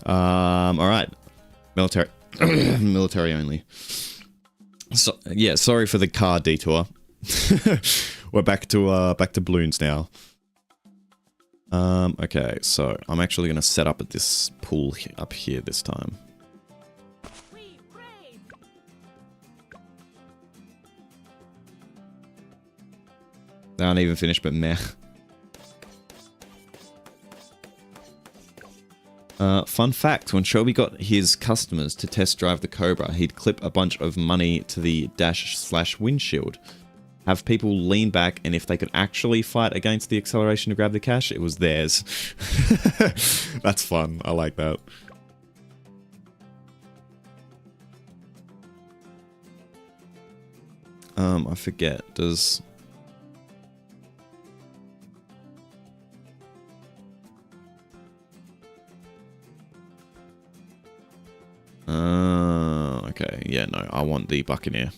All right. Military, military only. So yeah, sorry for the car detour. We're back to Bloons now. Okay, so I'm actually gonna set up at this pool up here this time. They aren't even finished, but meh. Fun fact, when Shelby got his customers to test drive the Cobra, he'd clip a bunch of money to the dash/windshield. Have people lean back, and if they could actually fight against the acceleration to grab the cash, it was theirs. That's fun. I like that. I forget. Does... okay. Yeah, no. I want the Buccaneer.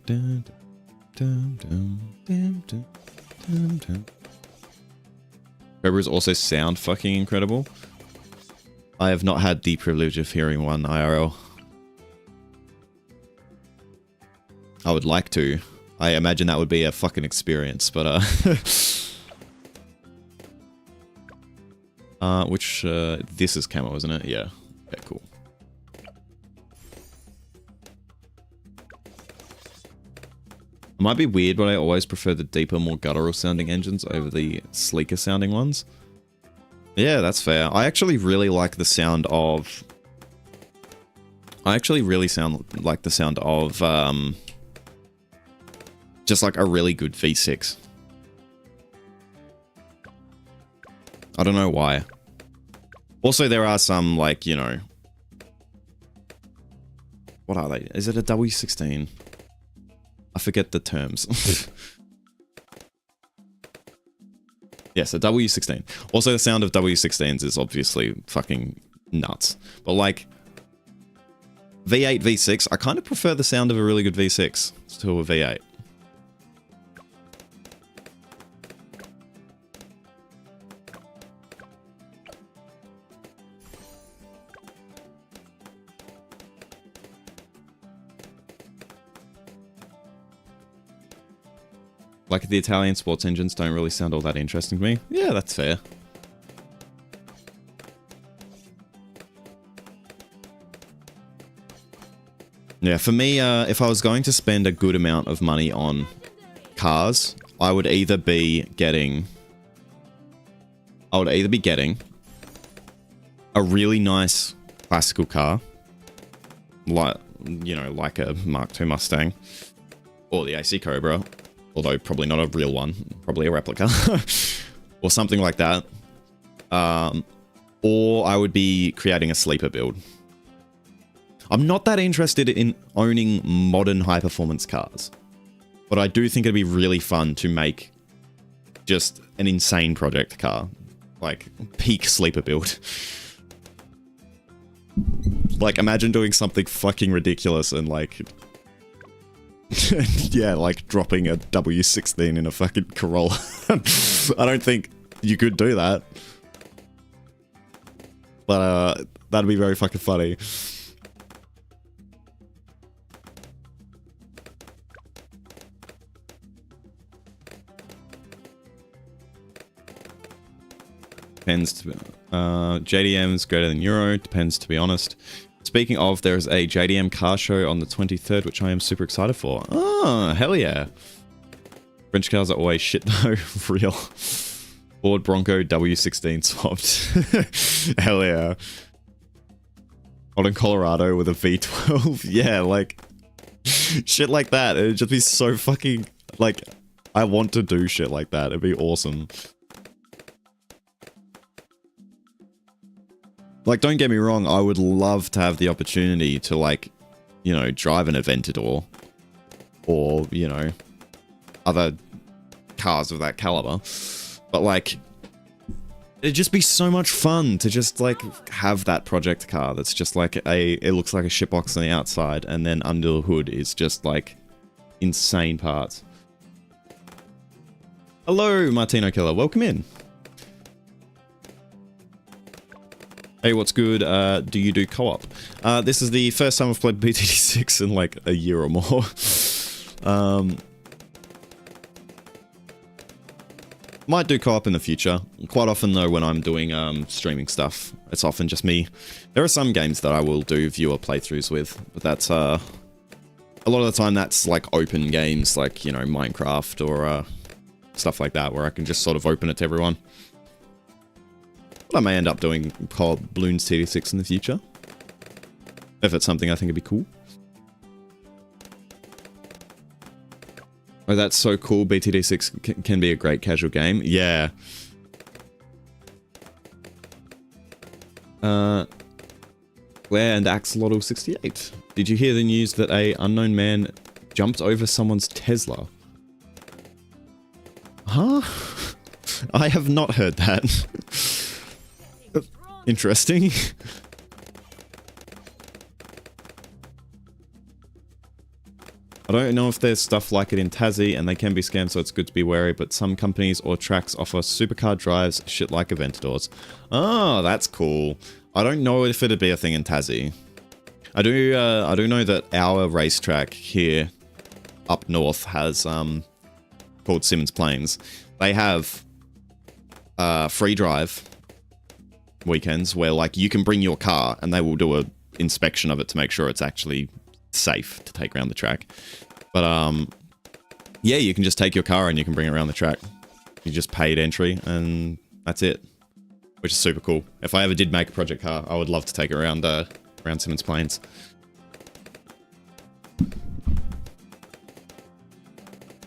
Dun, dun, dun, dun, dun, dun, dun. Cobras also sound fucking incredible. I have not had the privilege of hearing one IRL. I would like to. I imagine that would be a fucking experience, but which this is camo, isn't it? Yeah. Okay, cool. It might be weird, but I always prefer the deeper, more guttural sounding engines over the sleeker sounding ones. Yeah, that's fair. I actually really like the sound of... like the sound of, just like a really good V6. I don't know why. Also, there are some, like, you know... what are they? Is it a W16? I forget the terms. Yes, a W16. Also, the sound of W16s is obviously fucking nuts. But like, V8, V6, I kind of prefer the sound of a really good V6 to a V8. Like, the Italian sports engines don't really sound all that interesting to me. Yeah, that's fair. Yeah, for me, if I was going to spend a good amount of money on cars, I would either be getting... a really nice classical car, like, you know, like a Mark II Mustang, or the AC Cobra, although probably not a real one, probably a replica, or something like that. Or I would be creating a sleeper build. I'm not that interested in owning modern high-performance cars, but I do think it'd be really fun to make just an insane project car, like peak sleeper build. Like, imagine doing something fucking ridiculous and like... yeah, like dropping a W16 in a fucking Corolla. I don't think you could do that. But that'd be very fucking funny. Depends to JDM's greater than Euro, depends to be honest. Speaking of, there's a JDM car show on the 23rd, which I am super excited for. Oh, hell yeah. French cars are always shit though, real. Ford Bronco W16 swapped. Hell yeah. Out in Colorado with a V12. Yeah, like, shit like that. It'd just be so fucking, like, I want to do shit like that. It'd be awesome. Like, don't get me wrong, I would love to have the opportunity to, like, you know, drive an Aventador. Or, you know, other cars of that caliber. But like, it'd just be so much fun to just like have that project car that's just like it looks like a shitbox on the outside, and then under the hood is just like insane parts. Hello, Martino Killer, welcome in. Hey, what's good? Do you do co-op? This is the first time I've played BTD6 in like a year or more. Might do co-op in the future. Quite often though, when I'm doing streaming stuff, it's often just me. There are some games that I will do viewer playthroughs with, but that's a lot of the time that's like open games, like, you know, Minecraft or stuff like that, where I can just sort of open it to everyone. But I may end up doing Blaooln's TD6 in the future, if it's something I think would be cool. Oh, that's so cool. BTD6 can be a great casual game. Yeah. Claire and Axolotl 68. Did you hear the news that a unknown man jumped over someone's Tesla? Huh? I have not heard that. Interesting. I don't know if there's stuff like it in Tassie, and they can be scams, so it's good to be wary, but some companies or tracks offer supercar drives, shit like Aventadors. Oh, that's cool. I don't know if it'd be a thing in Tassie. I do know that our racetrack here up north has, called Simmons Plains. They have, free drive weekends where, like, you can bring your car and they will do a inspection of it to make sure it's actually safe to take around the track. But yeah, you can just take your car and you can bring it around the track. You just paid entry and that's it, which is super cool. If I ever did make a project car, I would love to take it around around Simmons Plains.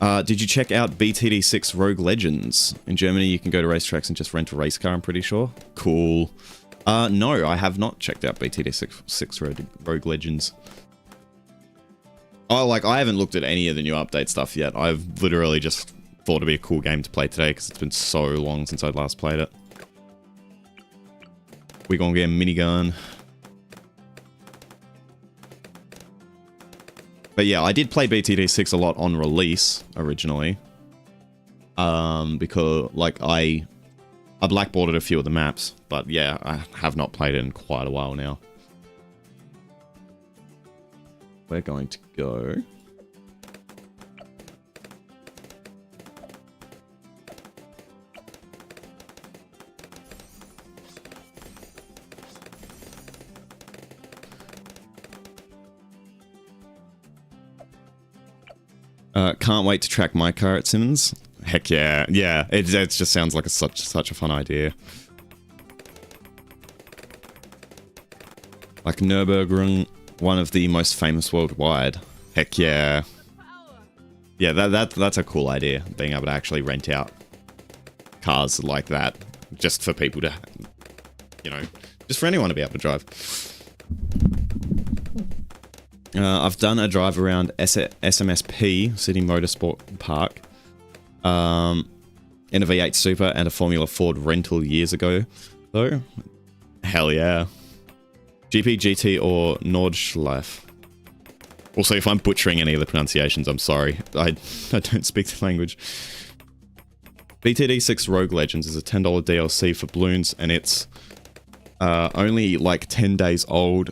Did you check out BTD6 Rogue Legends? In Germany, you can go to racetracks and just rent a race car, I'm pretty sure. Cool. No, I have not checked out BTD6 Rogue Legends. Oh, like, I haven't looked at any of the new update stuff yet. I've literally just thought it'd be a cool game to play today because it's been so long since I last played it. We gonna get a minigun. But yeah, I did play BTD6 a lot on release originally. Because, like, I blackboarded a few of the maps. But yeah, I have not played it in quite a while now. We're going to go... can't wait to track my car at Simmons. Heck yeah. Yeah, it just sounds like such a fun idea. Like Nürburgring, one of the most famous worldwide. Heck yeah. Yeah, that's a cool idea, being able to actually rent out cars like that, just for people to, you know, just for anyone to be able to drive. I've done a drive around SMSP, City Motorsport Park, in a V8 Super and a Formula Ford rental years ago, though. Hell yeah. GP, GT, or Nordschleife. Also, if I'm butchering any of the pronunciations, I'm sorry. I don't speak the language. BTD6 Rogue Legends is a $10 DLC for Blaoolns, and it's only like 10 days old.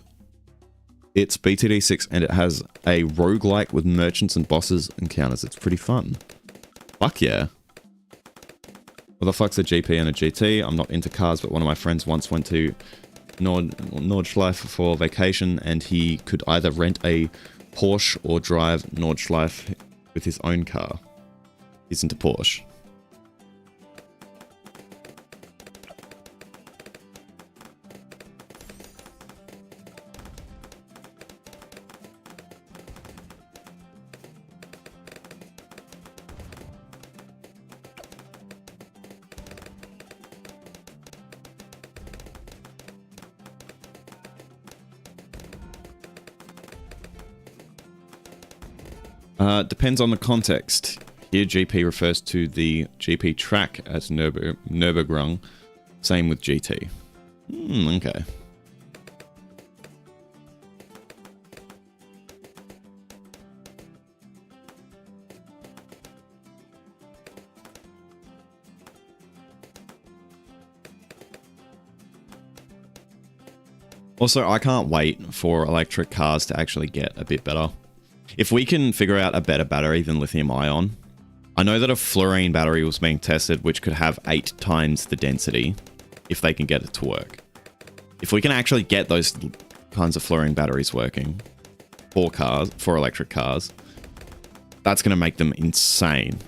It's BTD6, and it has a roguelike with merchants and bosses encounters. It's pretty fun. Fuck yeah. What the fuck's a GP and a GT? I'm not into cars, but one of my friends once went to Nordschleife for vacation, and he could either rent a Porsche or drive Nordschleife with his own car. He's into Porsche. Depends on the context. Here, GP refers to the GP track as Nürburgring. Same with GT. Okay. Also, I can't wait for electric cars to actually get a bit better. If we can figure out a better battery than lithium ion, I know that a fluorine battery was being tested, which could have 8 times the density if they can get it to work. If we can actually get those kinds of fluorine batteries working for electric cars, that's going to make them insane.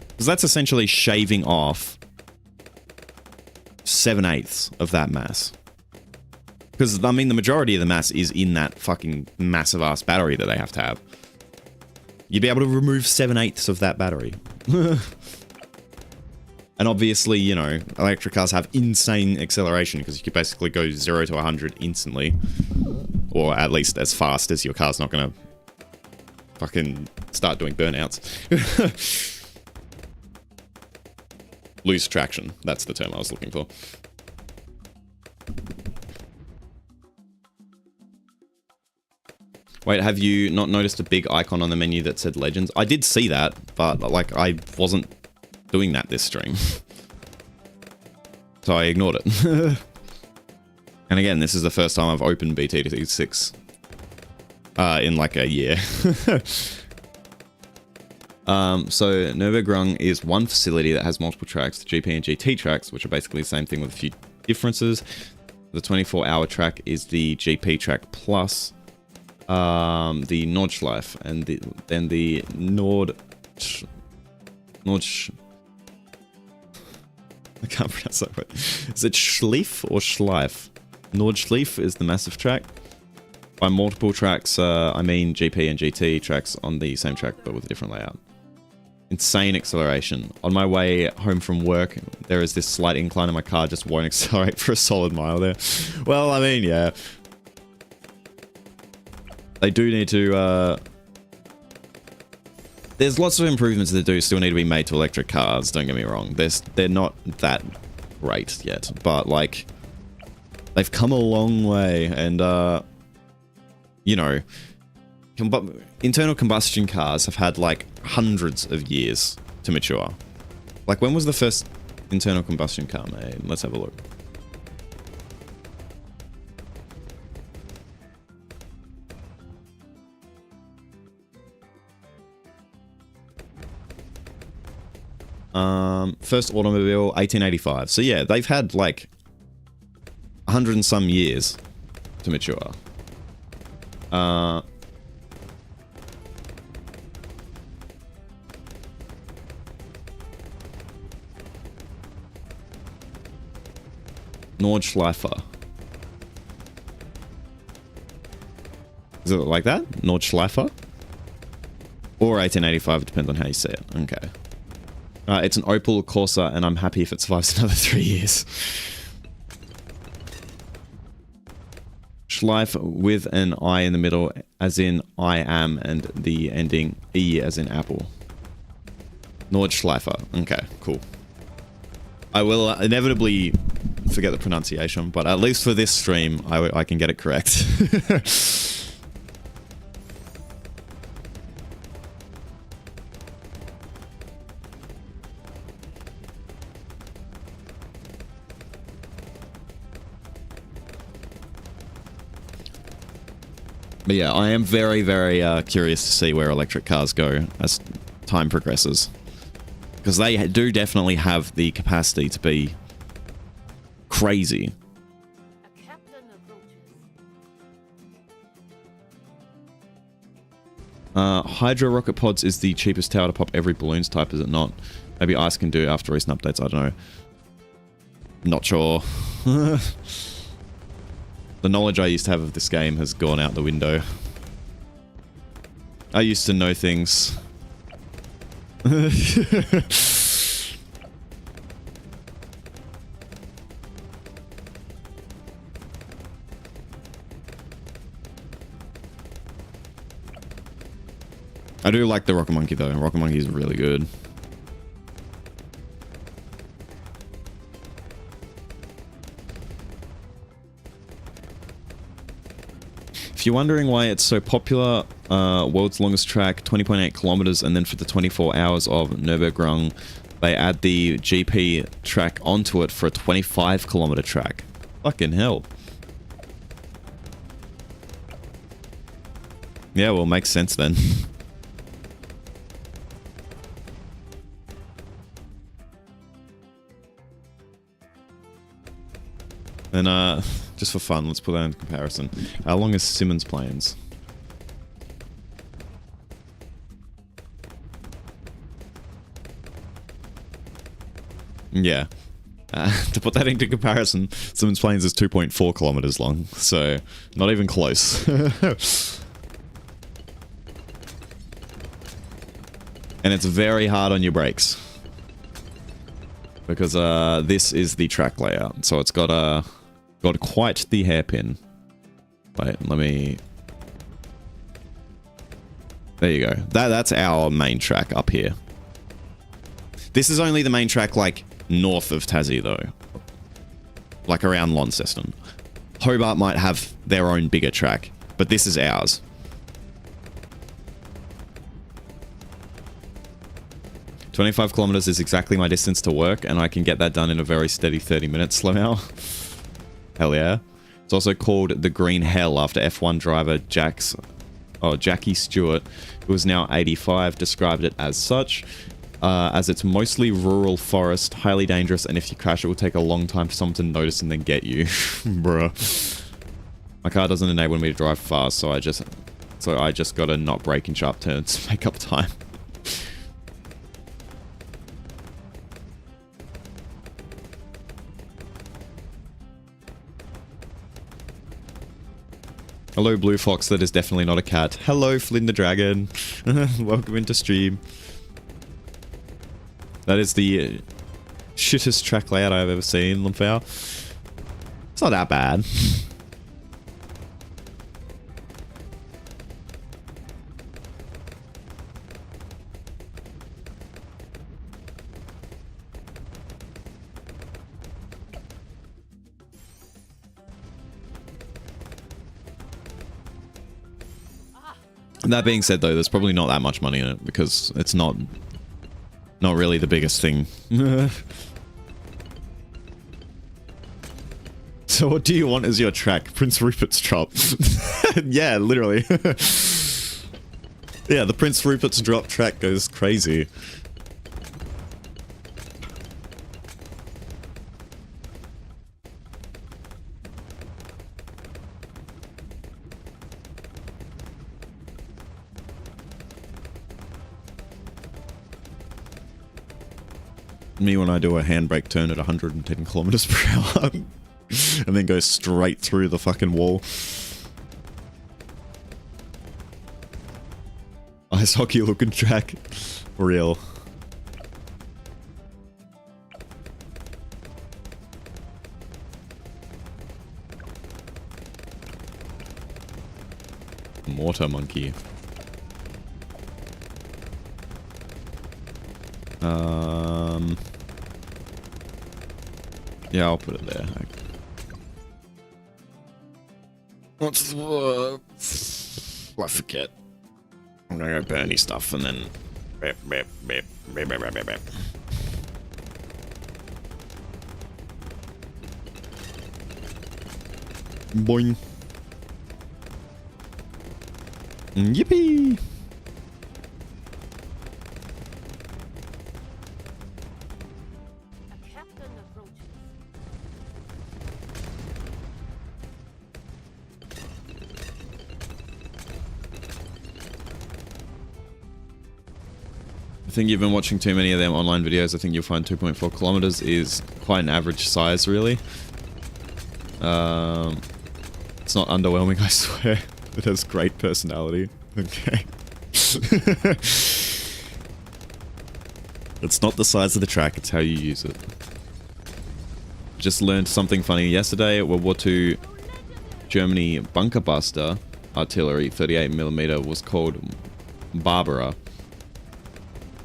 Because that's essentially shaving off 7/8 of that mass. Because, I mean, the majority of the mass is in that fucking massive-ass battery that they have to have. You'd be able to remove 7/8 of that battery. And obviously, you know, electric cars have insane acceleration because you could basically go 0 to 100 instantly. Or at least as fast as your car's not going to fucking start doing burnouts. Lose traction. That's the term I was looking for. Wait, have you not noticed a big icon on the menu that said Legends? I did see that, but like I wasn't doing that this stream. So I ignored it. And again, this is the first time I've opened BT6 in like a year. So Nürburgring is one facility that has multiple tracks, the GP and GT tracks, which are basically the same thing with a few differences. The 24-hour track is the GP track plus the Nordschleife, and then the I can't pronounce that word. Is it Schleif or Schleif? Nordschleife is the massive track. By multiple tracks, I mean GP and GT tracks on the same track but with a different layout. Insane acceleration. On my way home from work, there is this slight incline and my car just won't accelerate for a solid mile there. Well, I mean, yeah. They do need to, there's lots of improvements that do still need to be made to electric cars, don't get me wrong. They're not that great yet, but, like, they've come a long way, and, you know, internal combustion cars have had, like, hundreds of years to mature. Like, when was the first internal combustion car made? Let's have a look. First automobile, 1885. So yeah, they've had like 100 and some years to mature. Nordschleife. Is it like that? Nordschleife? Or 1885, it depends on how you say it. Okay. It's an Opel Corsa, and I'm happy if it survives another 3 years. Schleif with an I in the middle, as in I am, and the ending E as in apple. Nordschleife. Okay, cool. I will inevitably forget the pronunciation, but at least for this stream, I can get it correct. But yeah, I am very, very curious to see where electric cars go as time progresses. Because they do definitely have the capacity to be crazy. Hydro rocket pods is the cheapest tower to pop every balloons type, is it not? Maybe Ice can do after recent updates, I don't know. Not sure. The knowledge I used to have of this game has gone out the window. I used to know things. I do like the Rocket Monkey though. Rocket Monkey is really good. If you're wondering why it's so popular, world's longest track, 20.8 kilometers, and then for the 24 hours of Nürburgring, they add the GP track onto it for a 25 kilometer track. Fucking hell. Yeah, well, makes sense then. And just for fun, let's put that into comparison. How long is Simmons Plains? Yeah. To put that into comparison, Simmons Plains is 2.4 kilometers long, so not even close. And it's very hard on your brakes. Because this is the track layout, so it's got quite the hairpin. Wait, let me... There you go. That's our main track up here. This is only the main track, like, north of Tassie, though. Like, around Launceston. Hobart might have their own bigger track, but this is ours. "25 kilometers is exactly my distance to work, and I can get that done in a very steady 30 minutes somehow." Hell yeah. It's also called the Green Hell after F1 driver Jackie Stewart, who is now 85, described it as such, as it's mostly rural forest, highly dangerous, and if you crash it will take a long time for someone to notice and then get you. Bruh. My car doesn't enable me to drive fast, so I just gotta not brake in sharp turns to make up time. Hello, Blue Fox. That is definitely not a cat. Hello, Flynn the Dragon. Welcome into stream. That is the shittest track layout I've ever seen, Lumphao. It's not that bad. That being said, though, there's probably not that much money in it because it's not really the biggest thing. So what do you want as your track? Prince Rupert's drop. Yeah, literally. Yeah, the Prince Rupert's drop track goes crazy. Me when I do a handbrake turn at 110 kilometers per hour and then go straight through the fucking wall. Ice hockey looking track. Real. Water monkey. Yeah, I'll put it there. What's the... I forget. I'm gonna go Bernie stuff and then... Boing. Yippee! I think you've been watching too many of them online videos. I think you'll find 2.4 kilometers is quite an average size, really. It's not underwhelming, I swear. It has great personality. Okay. It's not the size of the track, it's how you use it. Just learned something funny yesterday. World War II Germany bunker buster artillery 38mm was called Barbara.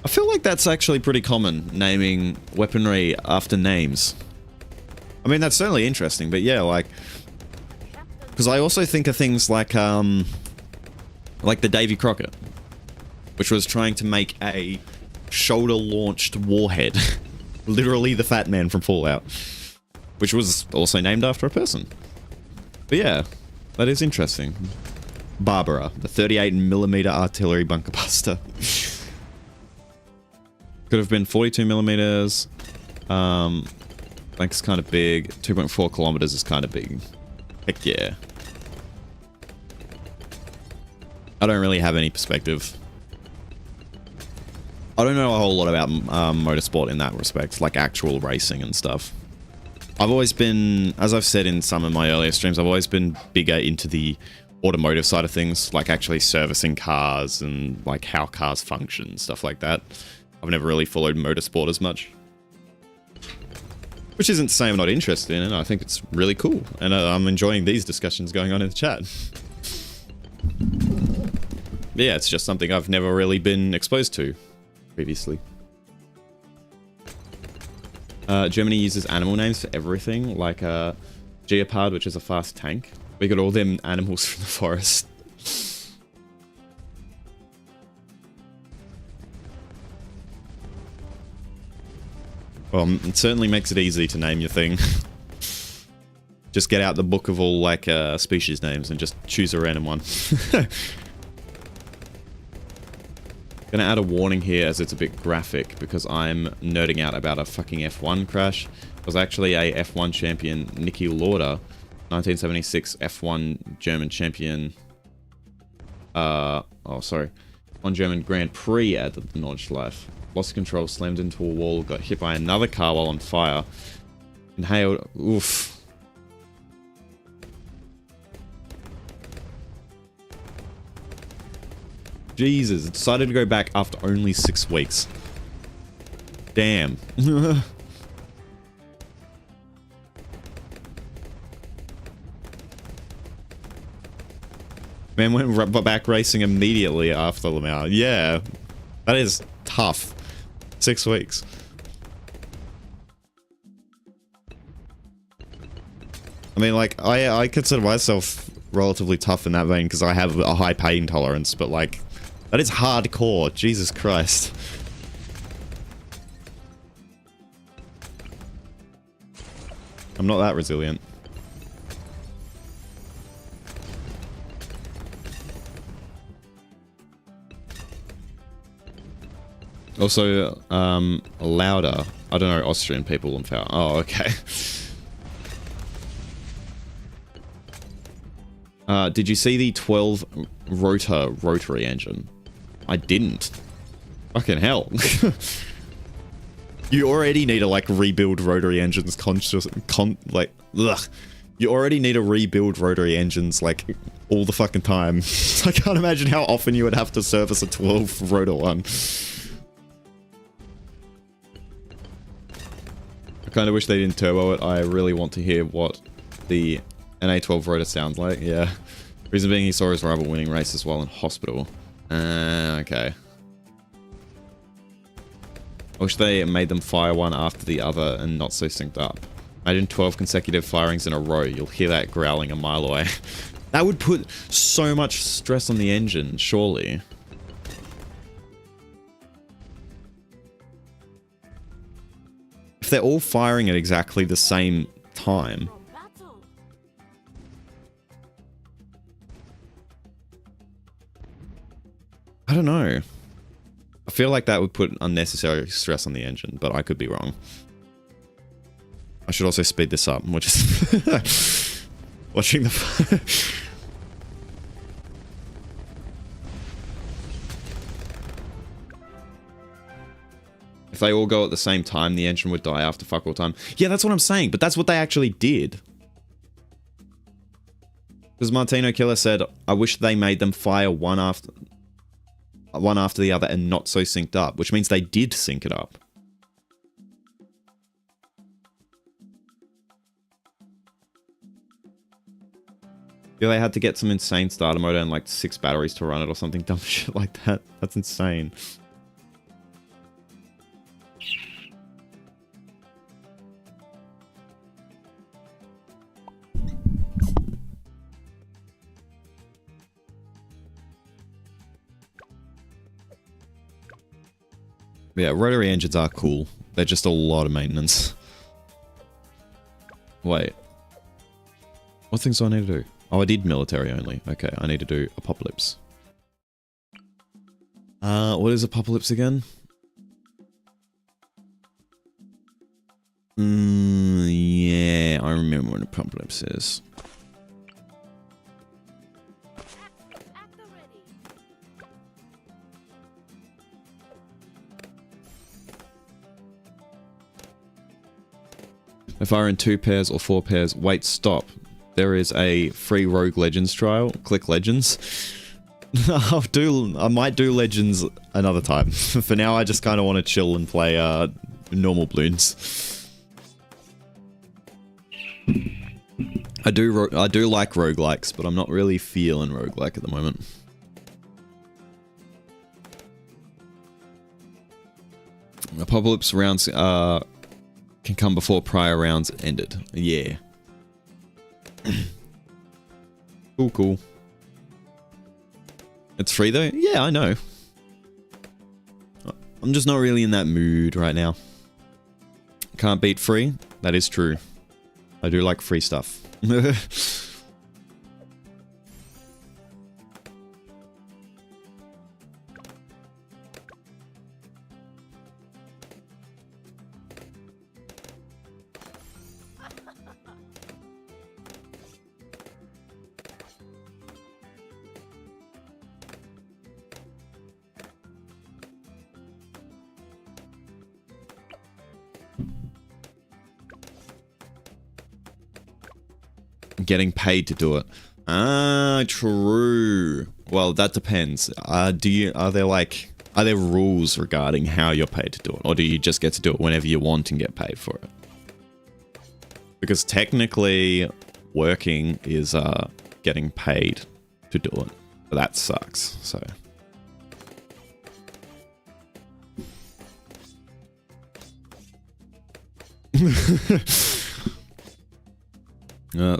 I feel like that's actually pretty common, naming weaponry after names. I mean, that's certainly interesting, but yeah, like... Because I also think of things like the Davy Crockett, which was trying to make a shoulder-launched warhead. Literally the Fat Man from Fallout. Which was also named after a person. But yeah, that is interesting. Barbara, the 38mm artillery bunker buster. Could have been 42mm. Like it's kind of big. 2.4 kilometers is kind of big. Heck yeah. I don't really have any perspective. I don't know a whole lot about motorsport in that respect, like actual racing and stuff. I've always been, as I've said in some of my earlier streams, I've always been bigger into the automotive side of things, like actually servicing cars and like how cars function, stuff like that. I've never really followed motorsport as much. Which isn't to say I'm not interested in it, I think it's really cool. And I'm enjoying these discussions going on in the chat. But yeah, it's just something I've never really been exposed to previously. Germany uses animal names for everything, like Geopard, which is a fast tank. We got all them animals from the forest. Well, it certainly makes it easy to name your thing. Just get out the book of all, like, species names and just choose a random one. Gonna add a warning here as it's a bit graphic because I'm nerding out about a fucking F1 crash. It was actually a F1 champion, Niki Lauda, 1976 F1 German champion. One German Grand Prix at the Nordschleife. Lost control, slammed into a wall, got hit by another car while on fire. Inhaled, oof. Jesus, it decided to go back after only 6 weeks. Damn. Man went back racing immediately after Lamau. Yeah, that is tough. 6 weeks. I mean, like, I consider myself relatively tough in that vein because I have a high pain tolerance, but like, that is hardcore. Jesus Christ. I'm not that resilient. Also, louder. I don't know, Austrian people and power. Oh, okay. Did you see the 12 rotor rotary engine? I didn't. Fucking hell. You already need to like rebuild rotary engines you already need to rebuild rotary engines like all the fucking time. I can't imagine how often you would have to service a 12 rotor one. I kind of wish they didn't turbo it. I really want to hear what the NA12 rotor sounds like. Yeah. Reason being he saw his rival winning races while in hospital. Okay. I wish they made them fire one after the other and not so synced up. Imagine 12 consecutive firings in a row. You'll hear that growling a mile away. That would put so much stress on the engine, surely. If they're all firing at exactly the same time... I don't know. I feel like that would put unnecessary stress on the engine, but I could be wrong. I should also speed this up, which is watching the... If they all go at the same time, the engine would die after fuck all time. Yeah, that's what I'm saying, but that's what they actually did. Because Martino Killer said, I wish they made them fire one after the other and not so synced up, which means they did sync it up. Yeah, they had to get some insane starter motor and like 6 batteries to run it or something dumb shit like that. That's insane. Yeah, rotary engines are cool. They're just a lot of maintenance. Wait. What things do I need to do? Oh, I did military only. Okay, I need to do Apocalypse. What is Apocalypse again? Yeah, I remember what Apocalypse is. If I run 2 pairs or 4 pairs, wait, stop. There is a free Rogue Legends trial. Click Legends. I might do Legends another time. For now, I just kind of want to chill and play normal Bloons. I do like roguelikes, but I'm not really feeling roguelike at the moment. Apocalypse rounds can come before prior rounds ended. Yeah. Cool. It's free though? Yeah, I know. I'm just not really in that mood right now. Can't beat free? That is true. I do like free stuff. Getting paid to do it. Ah, true. Well, that depends. Are there rules regarding how you're paid to do it? Or do you just get to do it whenever you want and get paid for it? Because technically, working is getting paid to do it. But that sucks, so...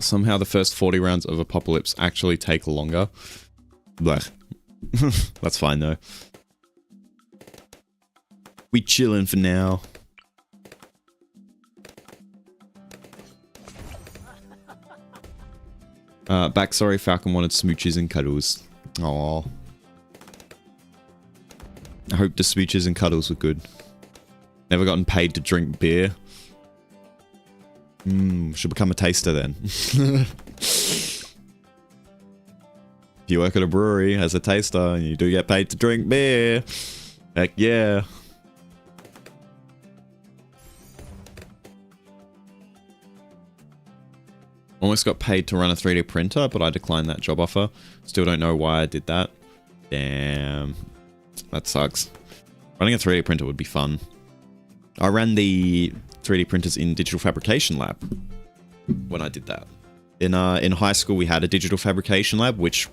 somehow the first 40 rounds of Apocalypse actually take longer. Blech. That's fine though. We chillin' for now. Backstory, Falcon wanted smooches and cuddles. Aww. I hope the smooches and cuddles were good. Never gotten paid to drink beer. Should become a taster then. If you work at a brewery as a taster and you do get paid to drink beer, heck yeah. Almost got paid to run a 3D printer, but I declined that job offer. Still don't know why I did that. Damn. That sucks. Running a 3D printer would be fun. I ran the 3D printers in digital fabrication lab when I did that. In high school, we had a digital fabrication lab, which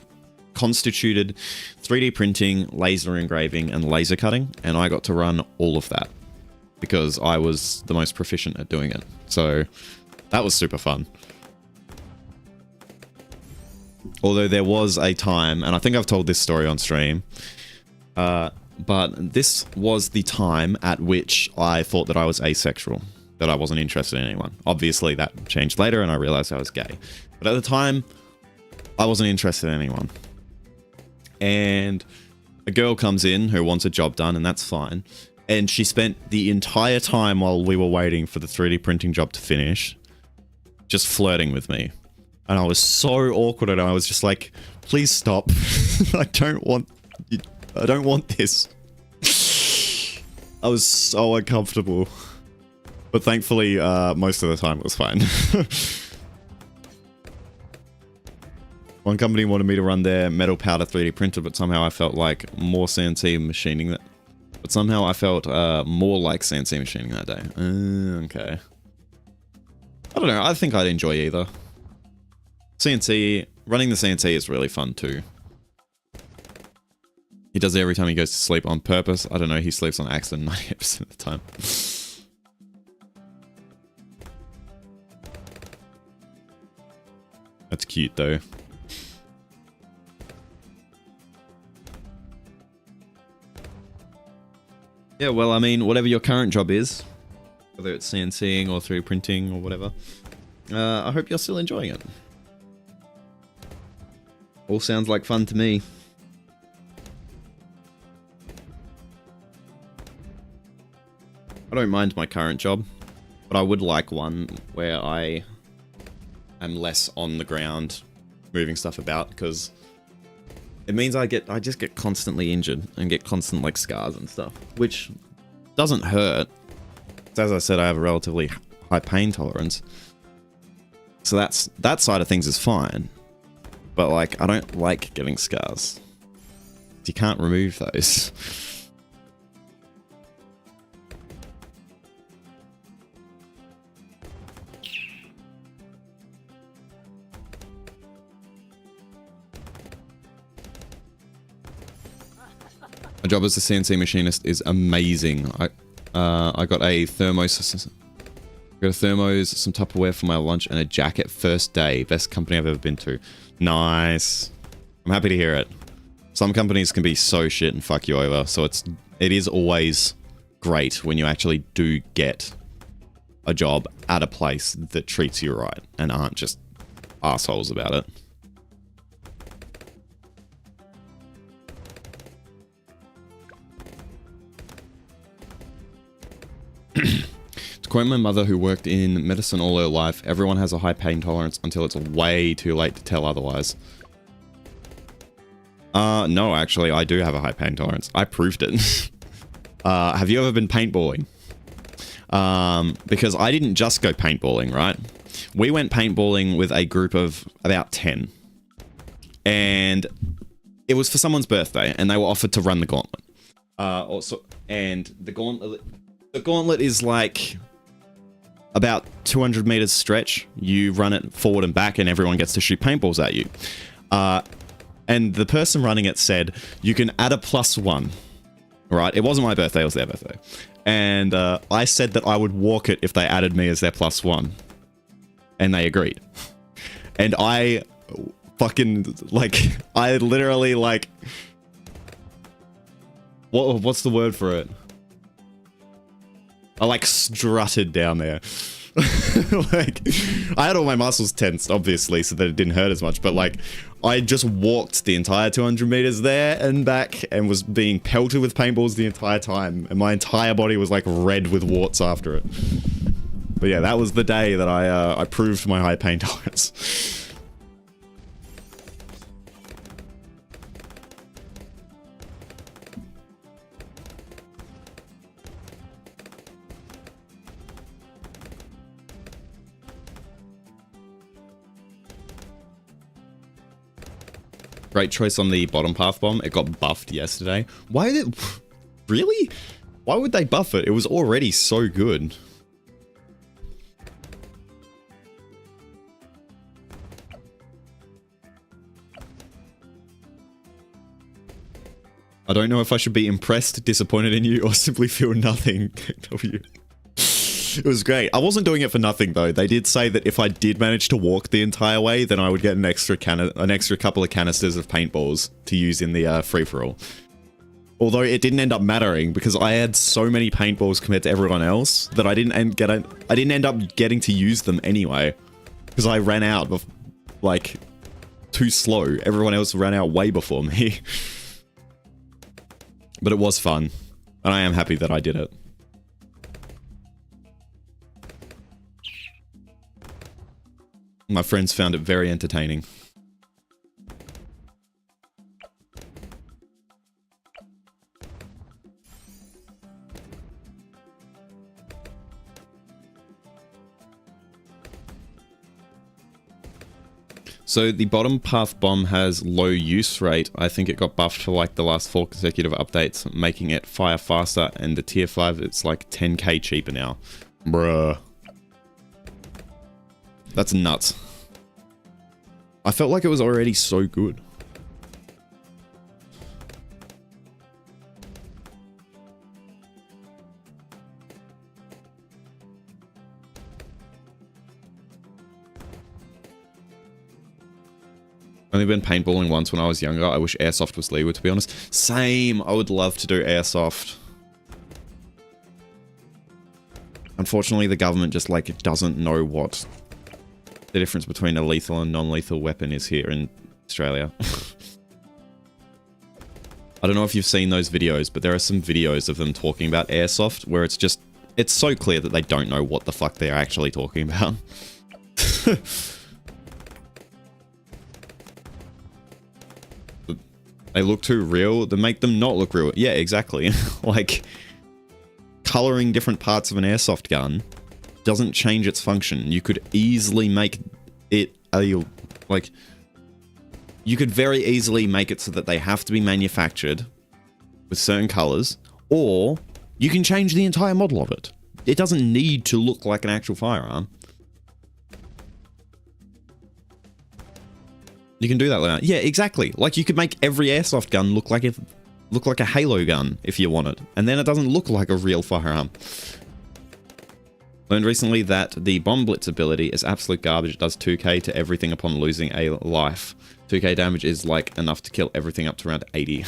constituted 3D printing, laser engraving, and laser cutting, and I got to run all of that because I was the most proficient at doing it. So that was super fun. Although there was a time, and I think I've told this story on stream, but this was the time at which I thought that I was asexual, that I wasn't interested in anyone. Obviously, that changed later, and I realized I was gay. But at the time, I wasn't interested in anyone. And a girl comes in who wants a job done, and that's fine. And she spent the entire time while we were waiting for the 3D printing job to finish, just flirting with me. And I was so awkward, and I was just like, please stop. I don't want this. I was so uncomfortable. But thankfully, most of the time it was fine. One company wanted me to run their metal powder 3D printer, but somehow I felt like more CNC machining that. But somehow I felt more like CNC machining that day. Okay. I don't know. I think I'd enjoy either. CNC, running the CNC is really fun too. He does it every time he goes to sleep on purpose. I don't know, he sleeps on accident 98% of the time. That's cute though. Yeah, well, I mean, whatever your current job is, whether it's CNCing or 3D printing or whatever, I hope you're still enjoying it. All sounds like fun to me. I don't mind my current job, but I would like one where I am less on the ground moving stuff about, because it means I just get constantly injured and get constant like scars and stuff, which doesn't hurt. As I said, I have a relatively high pain tolerance, so that side of things is fine. But like, I don't like getting scars. You can't remove those. My job as a CNC machinist is amazing. I got a thermos, some Tupperware for my lunch, and a jacket first day. Best company I've ever been to. Nice. I'm happy to hear it. Some companies can be so shit and fuck you over, so it is always great when you actually do get a job at a place that treats you right and aren't just assholes about it. To quote my mother, who worked in medicine all her life, everyone has a high pain tolerance until it's way too late to tell otherwise. No, actually, I do have a high pain tolerance. I proved it. Have you ever been paintballing? Because I didn't just go paintballing, right? We went paintballing with a group of about 10. And it was for someone's birthday, and they were offered to run the gauntlet. And the gauntlet is like about 200 meters stretch. You run it forward and back, and everyone gets to shoot paintballs at you. And the person running it said, you can add a +1. Right? It wasn't my birthday, it was their birthday. And I said that I would walk it if they added me as their +1. And they agreed. And I fucking, like, I literally, like... What's the word for it? I, like, strutted down there. Like, I had all my muscles tensed, obviously, so that it didn't hurt as much, but, like, I just walked the entire 200 meters there and back and was being pelted with paintballs the entire time, and my entire body was, like, red with warts after it. But yeah, that was the day that I proved my high pain tolerance. Great choice on the bottom path bomb. It got buffed yesterday. Why did it... Really? Why would they buff it? It was already so good. I don't know if I should be impressed, disappointed in you, or simply feel nothing. It was great. I wasn't doing it for nothing though. They did say that if I did manage to walk the entire way, then I would get an extra couple of canisters of paintballs to use in the free-for-all. Although it didn't end up mattering because I had so many paintballs compared to everyone else that I didn't end up getting to use them anyway because I ran out of, like, too slow. Everyone else ran out way before me. But it was fun, and I am happy that I did it. My friends found it very entertaining. So the bottom path bomb has low use rate. I think it got buffed for like the last 4 consecutive updates, making it fire faster, and the tier 5, it's like 10k cheaper now. Bruh. That's nuts. I felt like it was already so good. Only been paintballing once when I was younger. I wish airsoft was legal, to be honest. Same. I would love to do airsoft. Unfortunately, the government just, like, doesn't know what the difference between a lethal and non-lethal weapon is here in Australia. I don't know if you've seen those videos, but there are some videos of them talking about airsoft where it's just... It's so clear that they don't know what the fuck they're actually talking about. They look too real, they make them not look real. Yeah, exactly. Like, coloring different parts of an airsoft gun doesn't change its function. You could easily make it like, you could very easily make it so that they have to be manufactured with certain colors, or you can change the entire model of it. It doesn't need to look like an actual firearm. You can do that like that. Yeah, exactly. Like, you could make every airsoft gun look like a Halo gun if you wanted, and then it doesn't look like a real firearm. Learned recently that the Bomb Blitz ability is absolute garbage. It does 2k to everything upon losing a life. 2k damage is like enough to kill everything up to around 80.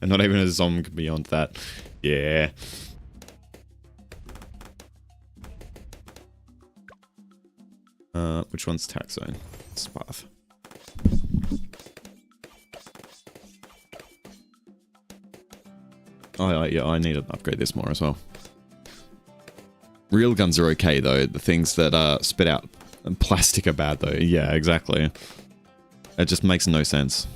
And not even a zomb beyond that. Yeah. Which one's tax zone? Spath. Oh, yeah, I need to upgrade this more as well. Real guns are okay, though. The things that spit out plastic are bad, though. Yeah, exactly. It just makes no sense.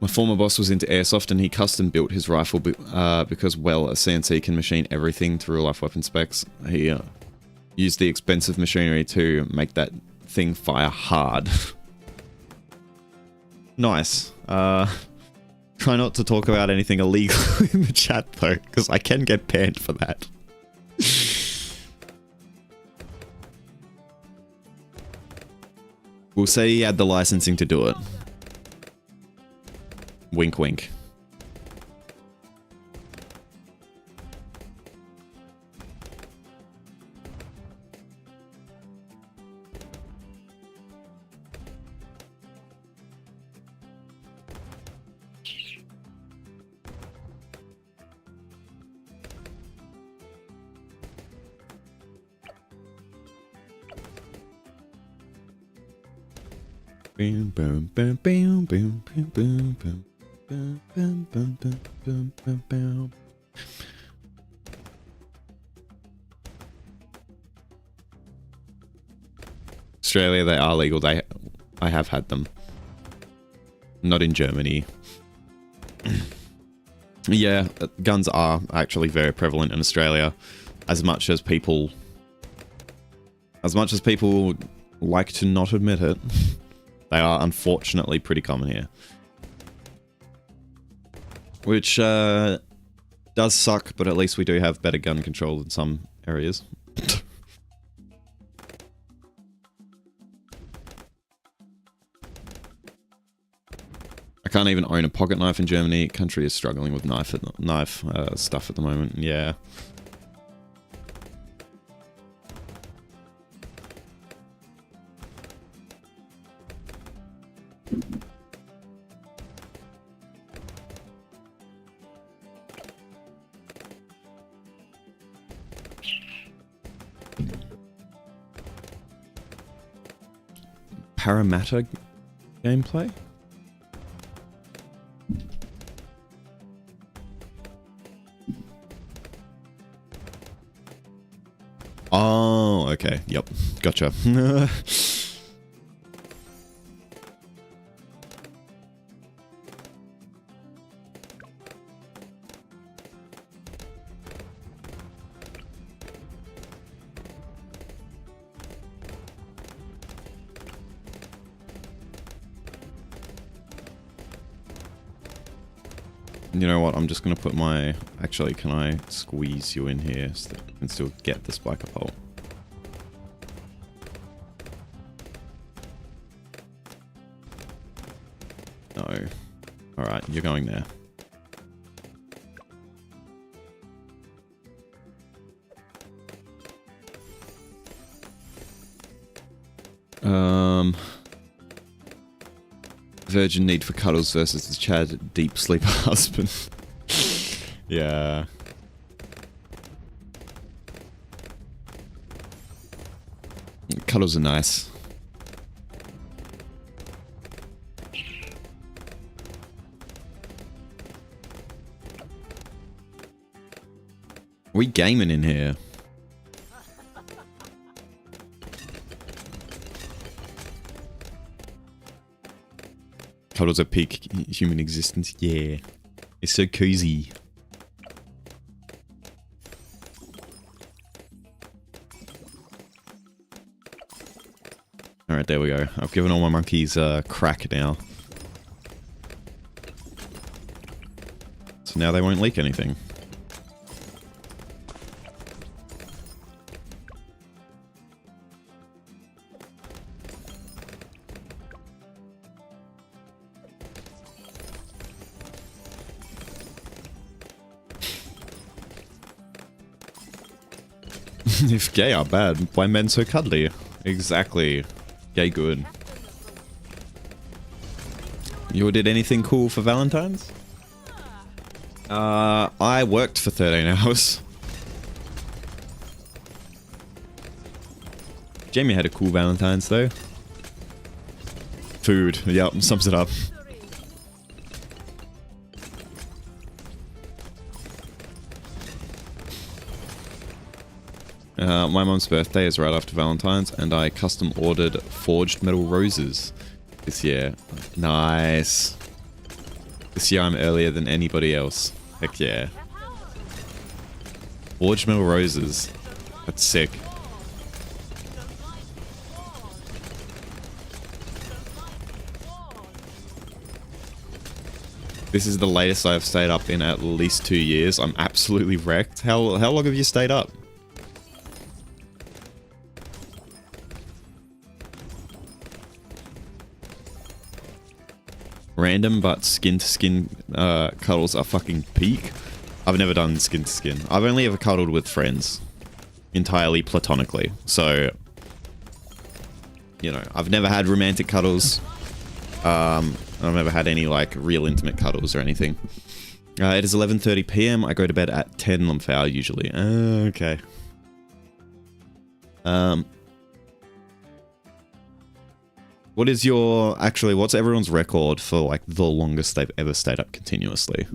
My former boss was into airsoft and he custom built his rifle because, well, a CNC can machine everything to real life weapon specs. He used the expensive machinery to make that thing fire hard. Nice. Try not to talk about anything illegal in the chat though, because I can get banned for that. We'll say he had the licensing to do it. Wink, wink. Boom, boom, boom, boom, boom, boom, boom, boom. Bum, bum, bum, bum, bum, bum, bum. Australia, they are legal. I have had them. Not in Germany. Yeah, guns are actually very prevalent in Australia. As much as people like to not admit it, they are unfortunately pretty common here. Which does suck, but at least we do have better gun control in some areas. I can't even own a pocket knife in Germany. Country is struggling with knife stuff at the moment. Yeah. Parramatta gameplay? Oh, okay. Yep. Gotcha. You know what? I'm just gonna put my... Actually, can I squeeze you in here so that you can still get the spiker pole? No. Alright, you're going there. Virgin need for cuddles versus the Chad deep sleeper husband. Yeah. Cuddles are nice. We gaming in here. Cuddles are peak human existence. Yeah. It's so cozy. Alright, there we go. I've given all my monkeys a crack now. So now they won't leak anything. If gay are bad, why men so cuddly? Exactly. Gay good. You did anything cool for Valentine's? I worked for 13 hours. Jamie had a cool Valentine's though. Food, yep, sums it up. My mum's birthday is right after Valentine's, and I custom ordered forged metal roses this year. Nice. This year I'm earlier than anybody else. Heck yeah. Forged metal roses. That's sick. This is the latest I've stayed up in at least 2 years. I'm absolutely wrecked. How long have you stayed up? Random, but skin-to-skin cuddles are fucking peak. I've never done skin-to-skin. I've only ever cuddled with friends. Entirely platonically. So, you know, I've never had romantic cuddles. I've never had any, like, real intimate cuddles or anything. It is 11:30 PM. I go to bed at 10 Lumphao usually. Okay. What is your... Actually, what's everyone's record for, like, the longest they've ever stayed up continuously?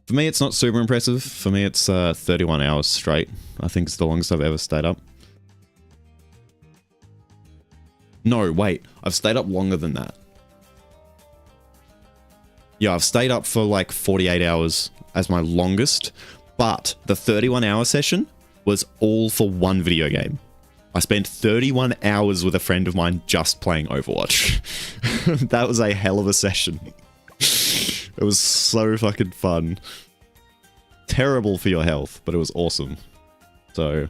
For me, it's not super impressive. For me, it's 31 hours straight. I think it's the longest I've ever stayed up. No, wait. I've stayed up longer than that. Yeah, I've stayed up for, like, 48 hours as my longest. But the 31-hour session was all for one video game. I spent 31 hours with a friend of mine just playing Overwatch. That was a hell of a session. It was so fucking fun. Terrible for your health, but it was awesome. So...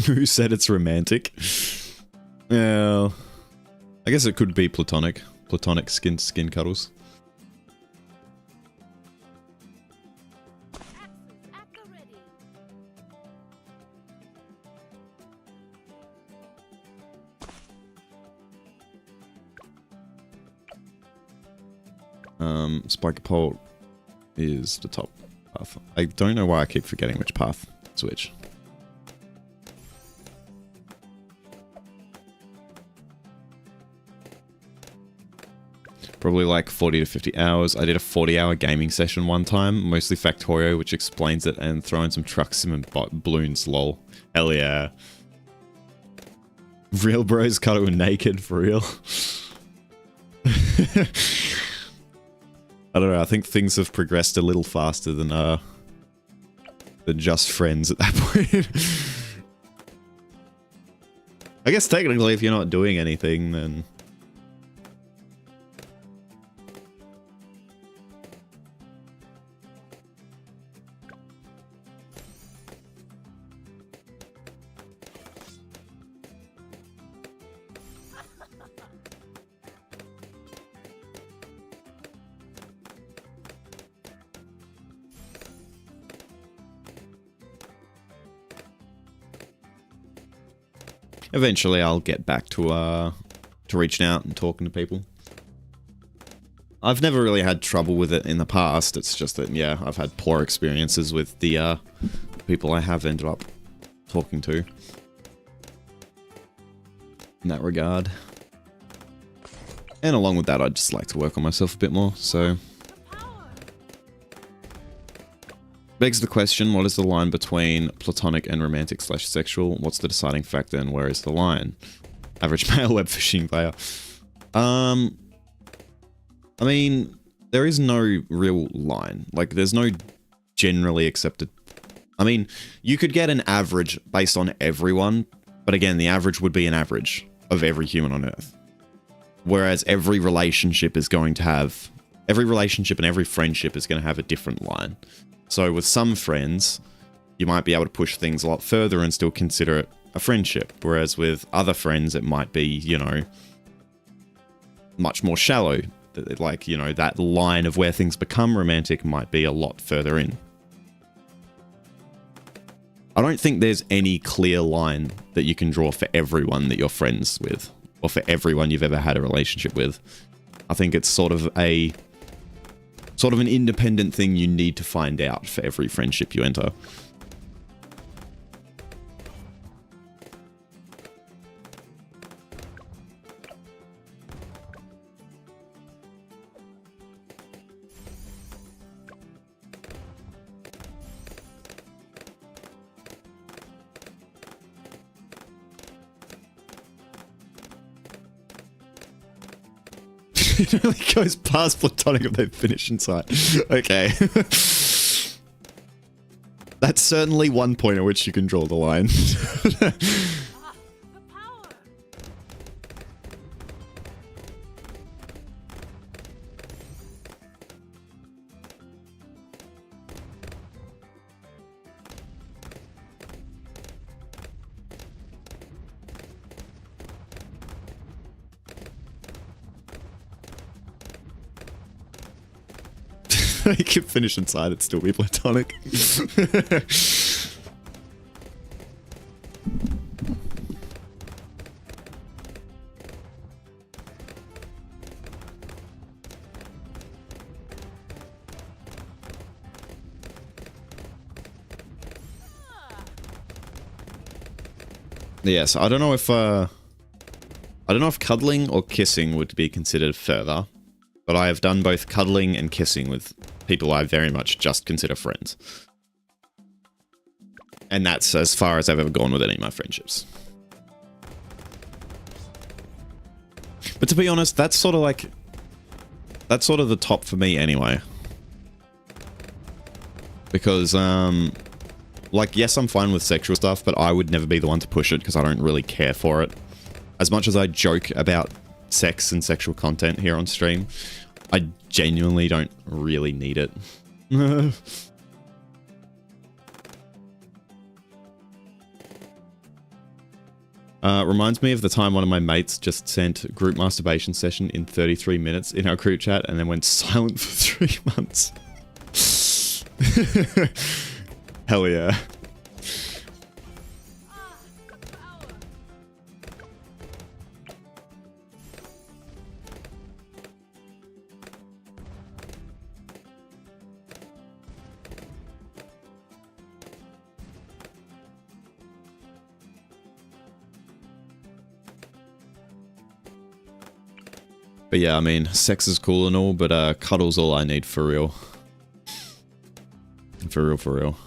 Who said it's romantic? Yeah... I guess it could be platonic. Platonic skin-to-skin cuddles. Spiker pole is the top path. I don't know why I keep forgetting which path to switch. Probably like 40 to 50 hours. I did a 40-hour gaming session one time, mostly Factorio, which explains it, and throwing some truck sim and balloons, lol. Hell yeah. Real bros cuddle naked, for real. I don't know, I think things have progressed a little faster than just friends at that point. I guess technically if you're not doing anything, then... Eventually, I'll get back to reaching out and talking to people. I've never really had trouble with it in the past. It's just that, yeah, I've had poor experiences with the people I have ended up talking to in that regard. And along with that, I'd just like to work on myself a bit more, so... Begs the question, what is the line between platonic and romantic / sexual? What's the deciding factor and where is the line? Average male web fishing player. I mean, there is no real line. Like, there's no generally accepted... I mean, you could get an average based on everyone, but again, the average would be an average of every human on Earth. Whereas every relationship is going to have... Every relationship and every friendship is going to have a different line. So with some friends, you might be able to push things a lot further and still consider it a friendship. Whereas with other friends, it might be, you know, much more shallow. Like, you know, that line of where things become romantic might be a lot further in. I don't think there's any clear line that you can draw for everyone that you're friends with, or for everyone you've ever had a relationship with. I think it's sort of an independent thing you need to find out for every friendship you enter. It only goes past platonic if they finish inside. Okay. That's certainly one point at which you can draw the line. You could finish inside, it'd still be platonic. Yes, I don't know if cuddling or kissing would be considered further, but I have done both cuddling and kissing with people I very much just consider friends. And that's as far as I've ever gone with any of my friendships. But to be honest, that's sort of the top for me anyway. Because, like, yes, I'm fine with sexual stuff, but I would never be the one to push it because I don't really care for it. As much as I joke about sex and sexual content here on stream, I genuinely don't really need it. Reminds me of the time one of my mates just sent group masturbation session in 33 minutes in our group chat and then went silent for 3 months. Hell yeah. But yeah, I mean, sex is cool and all, but cuddle's all I need for real. For real, for real.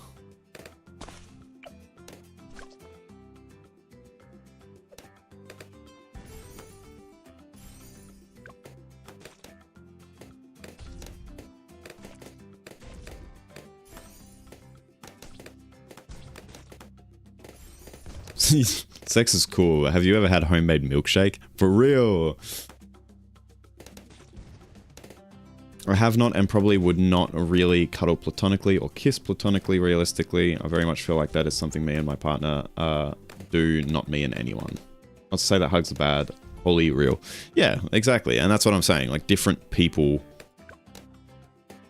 Sex is cool. Have you ever had homemade milkshake? For real. I have not and probably would not really cuddle platonically or kiss platonically realistically. I very much feel like that is something me and my partner do, not me and anyone. Not to say that hugs are bad. Wholly real. Yeah, exactly. And that's what I'm saying. Like different people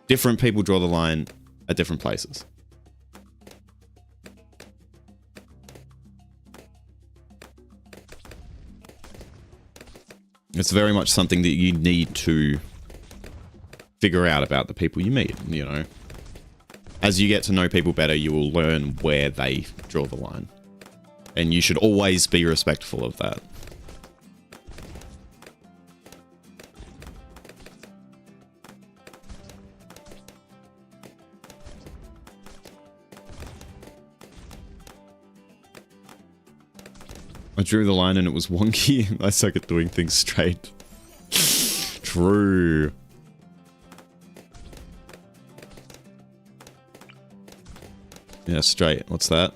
draw the line at different places. It's very much something that you need to figure out about the people you meet, you know. As you get to know people better, you will learn where they draw the line. And you should always be respectful of that. I drew the line and it was wonky. I suck at doing things straight. True. Yeah, straight. What's that?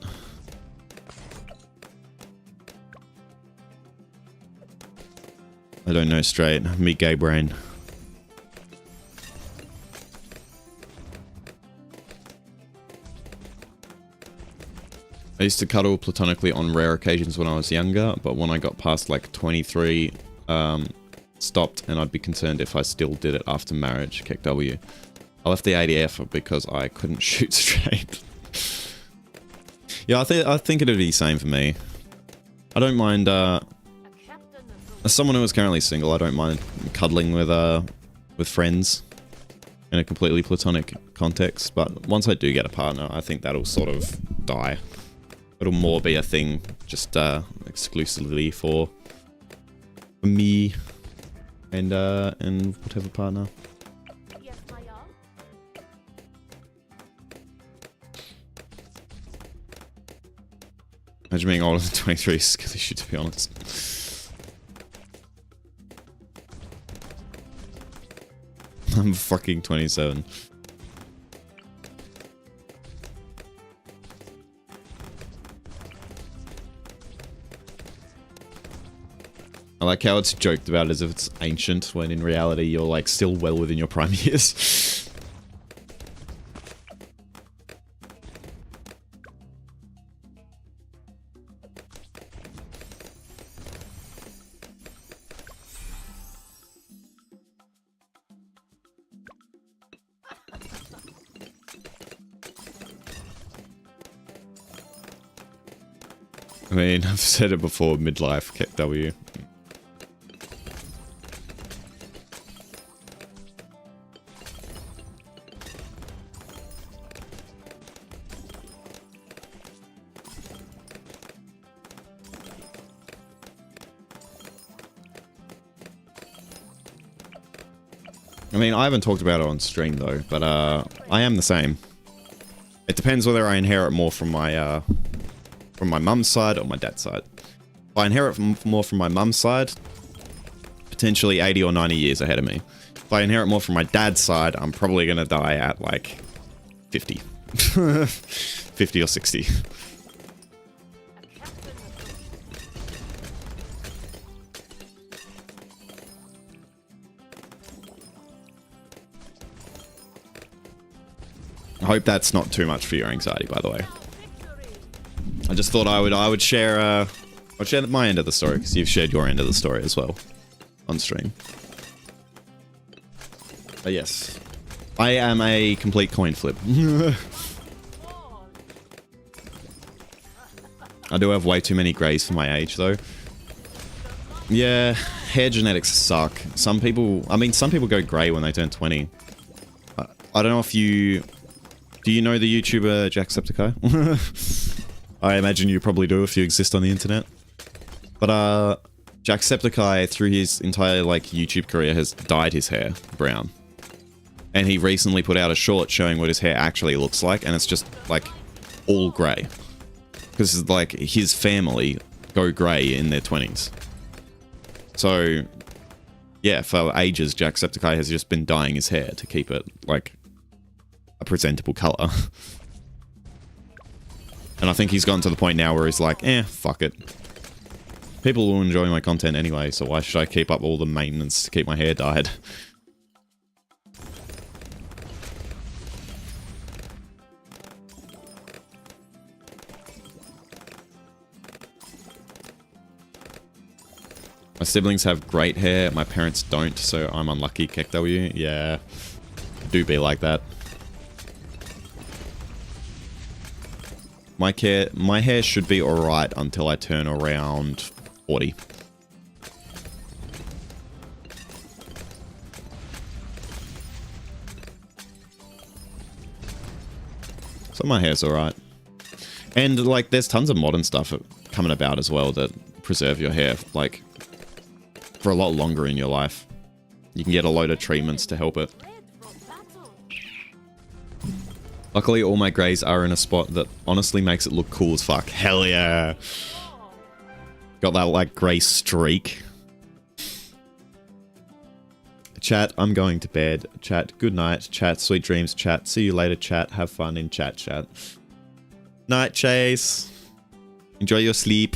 I don't know straight. Me gay brain. I used to cuddle platonically on rare occasions when I was younger, but when I got past like 23, stopped, and I'd be concerned if I still did it after marriage. Keck W. I left the ADF because I couldn't shoot straight. Yeah, I think it'd be the same for me. I don't mind, as someone who is currently single, I don't mind cuddling with friends in a completely platonic context, but once I do get a partner, I think that'll sort of die. It'll more be a thing just exclusively for me and whatever partner. Imagine being older than 23 is a scary shit, to be honest. I'm fucking 27. I like how it's joked about as if it's ancient, when in reality you're like still well within your prime years. I mean, I've said it before, midlife, Keck W. I mean, I haven't talked about it on stream though, but I am the same. It depends whether I inherit more from my mum's side or my dad's side. If I inherit more from my mum's side, potentially 80 or 90 years ahead of me. If I inherit more from my dad's side, I'm probably gonna die at like 50. 50 or 60. I hope that's not too much for your anxiety, by the way. I just thought I would share my end of the story, because you've shared your end of the story as well on stream. But yes, I am a complete coin flip. I do have way too many greys for my age though. Yeah, hair genetics suck. Some people go grey when they turn 20. I don't know if you... Do you know the YouTuber Jacksepticeye? I imagine you probably do if you exist on the internet. But Jacksepticeye, through his entire like YouTube career, has dyed his hair brown. And he recently put out a short showing what his hair actually looks like, and it's just like all grey. Because like his family go grey in their 20s. So yeah, for ages Jacksepticeye has just been dyeing his hair to keep it like a presentable colour. And I think he's gotten to the point now where he's like, fuck it. People will enjoy my content anyway, so why should I keep up all the maintenance to keep my hair dyed? My siblings have great hair, my parents don't, so I'm unlucky, KekW. Yeah, do be like that. My hair should be alright until I turn around 40. So my hair's alright. And, like, there's tons of modern stuff coming about as well that preserve your hair, like, for a lot longer in your life. You can get a load of treatments to help it. Luckily, all my greys are in a spot that honestly makes it look cool as fuck. Hell yeah! Got that, like, grey streak. Chat, I'm going to bed. Chat, good night. Chat, sweet dreams. Chat, see you later. Chat, have fun in chat. Chat. Night, Chase. Enjoy your sleep.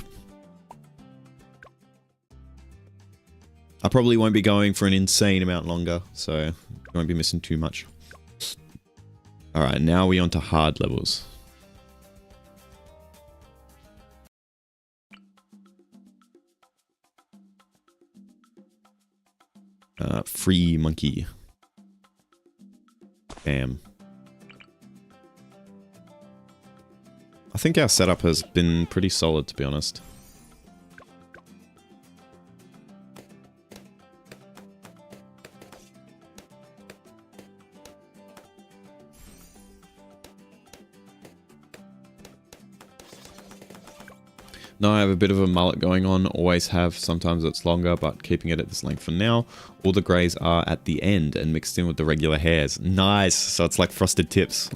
I probably won't be going for an insane amount longer, so you won't be missing too much. Alright, now we're on to hard levels. Free monkey. Bam. I think our setup has been pretty solid, to be honest. Now I have a bit of a mullet going on, always have, sometimes it's longer, but keeping it at this length for now. All the greys are at the end and mixed in with the regular hairs. Nice! So it's like frosted tips.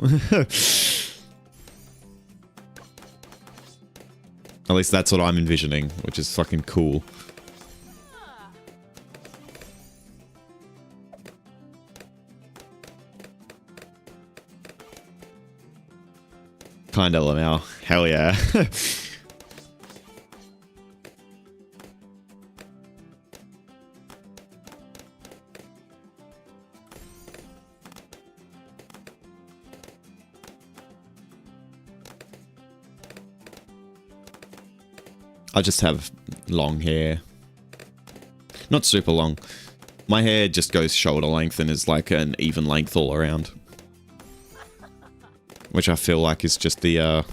At least that's what I'm envisioning, which is fucking cool. Kinda LMAO. Hell yeah. I just have long hair. Not super long. My hair just goes shoulder length and is like an even length all around. Which I feel like is just the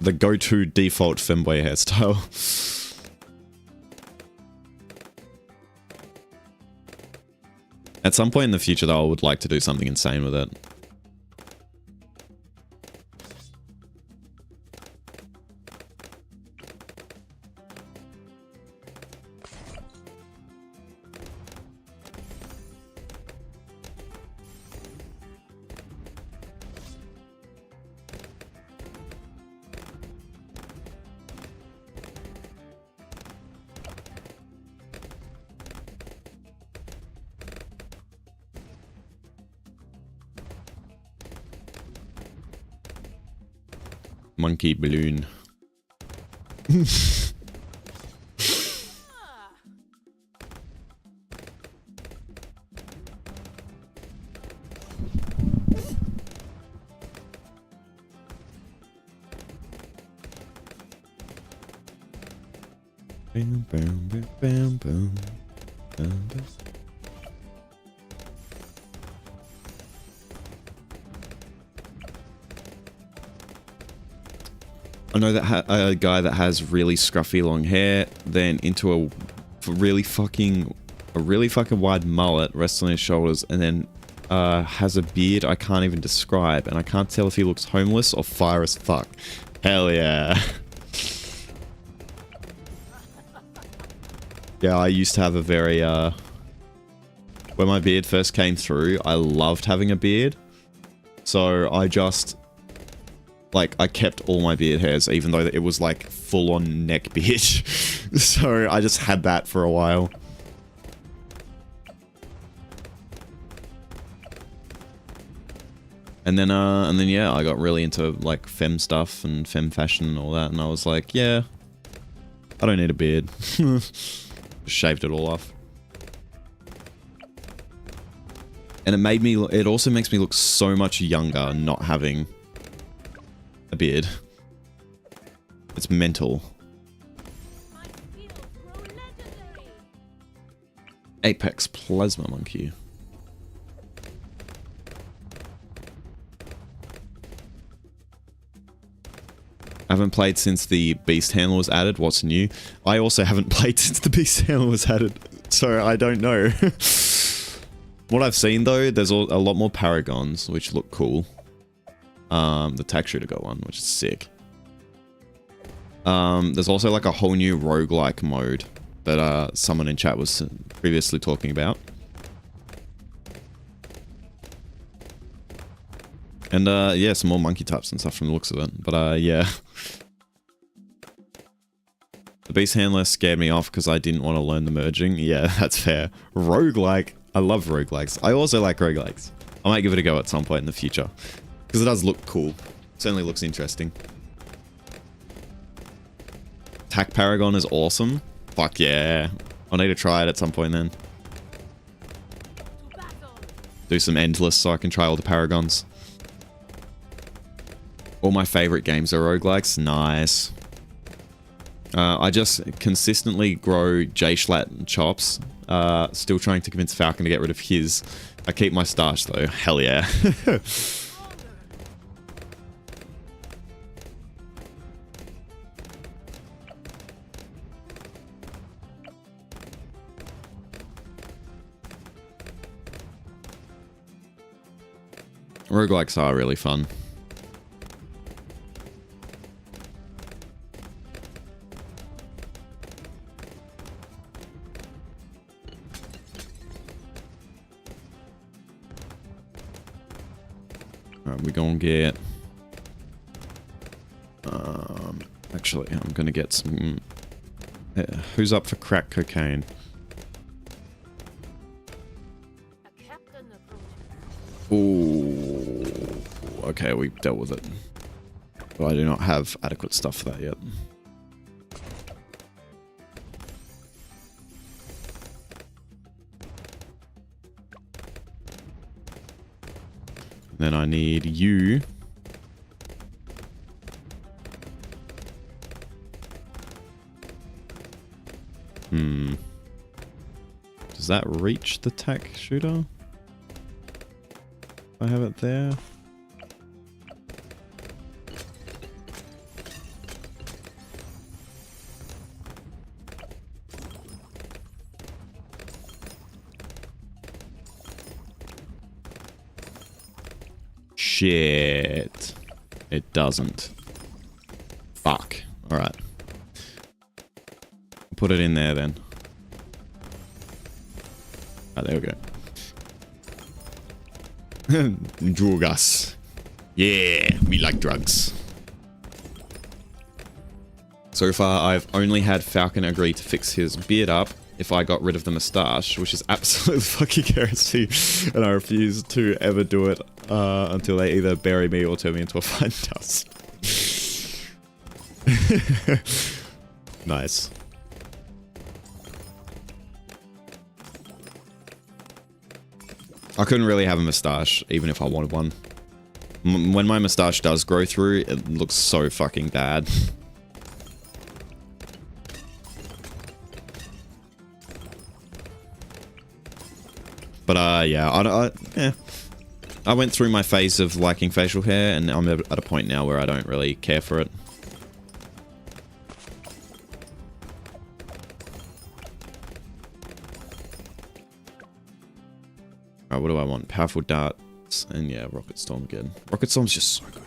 go-to default femboy hairstyle. At some point in the future though, I would like to do something insane with it. Monkey balloon. Bam, bam, bam, bam, bam, bam. I know that a guy that has really scruffy long hair, then into a really fucking wide mullet, rests on his shoulders, and then has a beard I can't even describe, and I can't tell if he looks homeless or fire as fuck. Hell yeah. Yeah, I used to have a very, when my beard first came through, I loved having a beard. So I just, like, I kept all my beard hairs, even though it was, like, full-on neck beard. So I just had that for a while. And then, yeah, I got really into, like, femme stuff and femme fashion and all that, and I was like, yeah, I don't need a beard. Just shaved it all off. And it also makes me look so much younger not having a beard. It's mental. Apex Plasma Monkey. I haven't played since the Beast Handler was added. What's new? I also haven't played since the Beast Handler was added, so I don't know. What I've seen though, there's a lot more Paragons, which look cool. The Tac Shooter got one, which is sick. There's also like a whole new roguelike mode that someone in chat was previously talking about. And yeah, some more monkey types and stuff from the looks of it. But yeah. The Beast Handler scared me off because I didn't want to learn the merging. Yeah, that's fair. Roguelike. I love roguelikes. I also like roguelikes. I might give it a go at some point in the future. Because it does look cool. Certainly looks interesting. Tac Paragon is awesome. Fuck yeah. I'll need to try it at some point then. Do some endless so I can try all the Paragons. All my favorite games are roguelikes. Nice. I just consistently grow J-Schlatt chops. Still trying to convince Falcon to get rid of his. I keep my stash though. Hell yeah. Roguelikes are really fun. Alright, we're gonna get... actually, I'm gonna get some... who's up for crack cocaine? Ooh, okay, we dealt with it. But I do not have adequate stuff for that yet. Then I need you. Does that reach the Tac Shooter? I have it there. Shit. It doesn't. Fuck. Alright. Put it in there then. Ah, there we go. Drug us. Yeah, we like drugs. So far, I've only had Falcon agree to fix his beard up if I got rid of the moustache, which is absolutely fucking heresy, and I refuse to ever do it until they either bury me or turn me into a fine dust. Nice. I couldn't really have a moustache, even if I wanted one. When my moustache does grow through, it looks so fucking bad. But yeah, I went through my phase of liking facial hair, and I'm at a point now where I don't really care for it. Alright, what do I want? Powerful darts, and yeah, Rocket Storm again. Rocket Storm's just so good.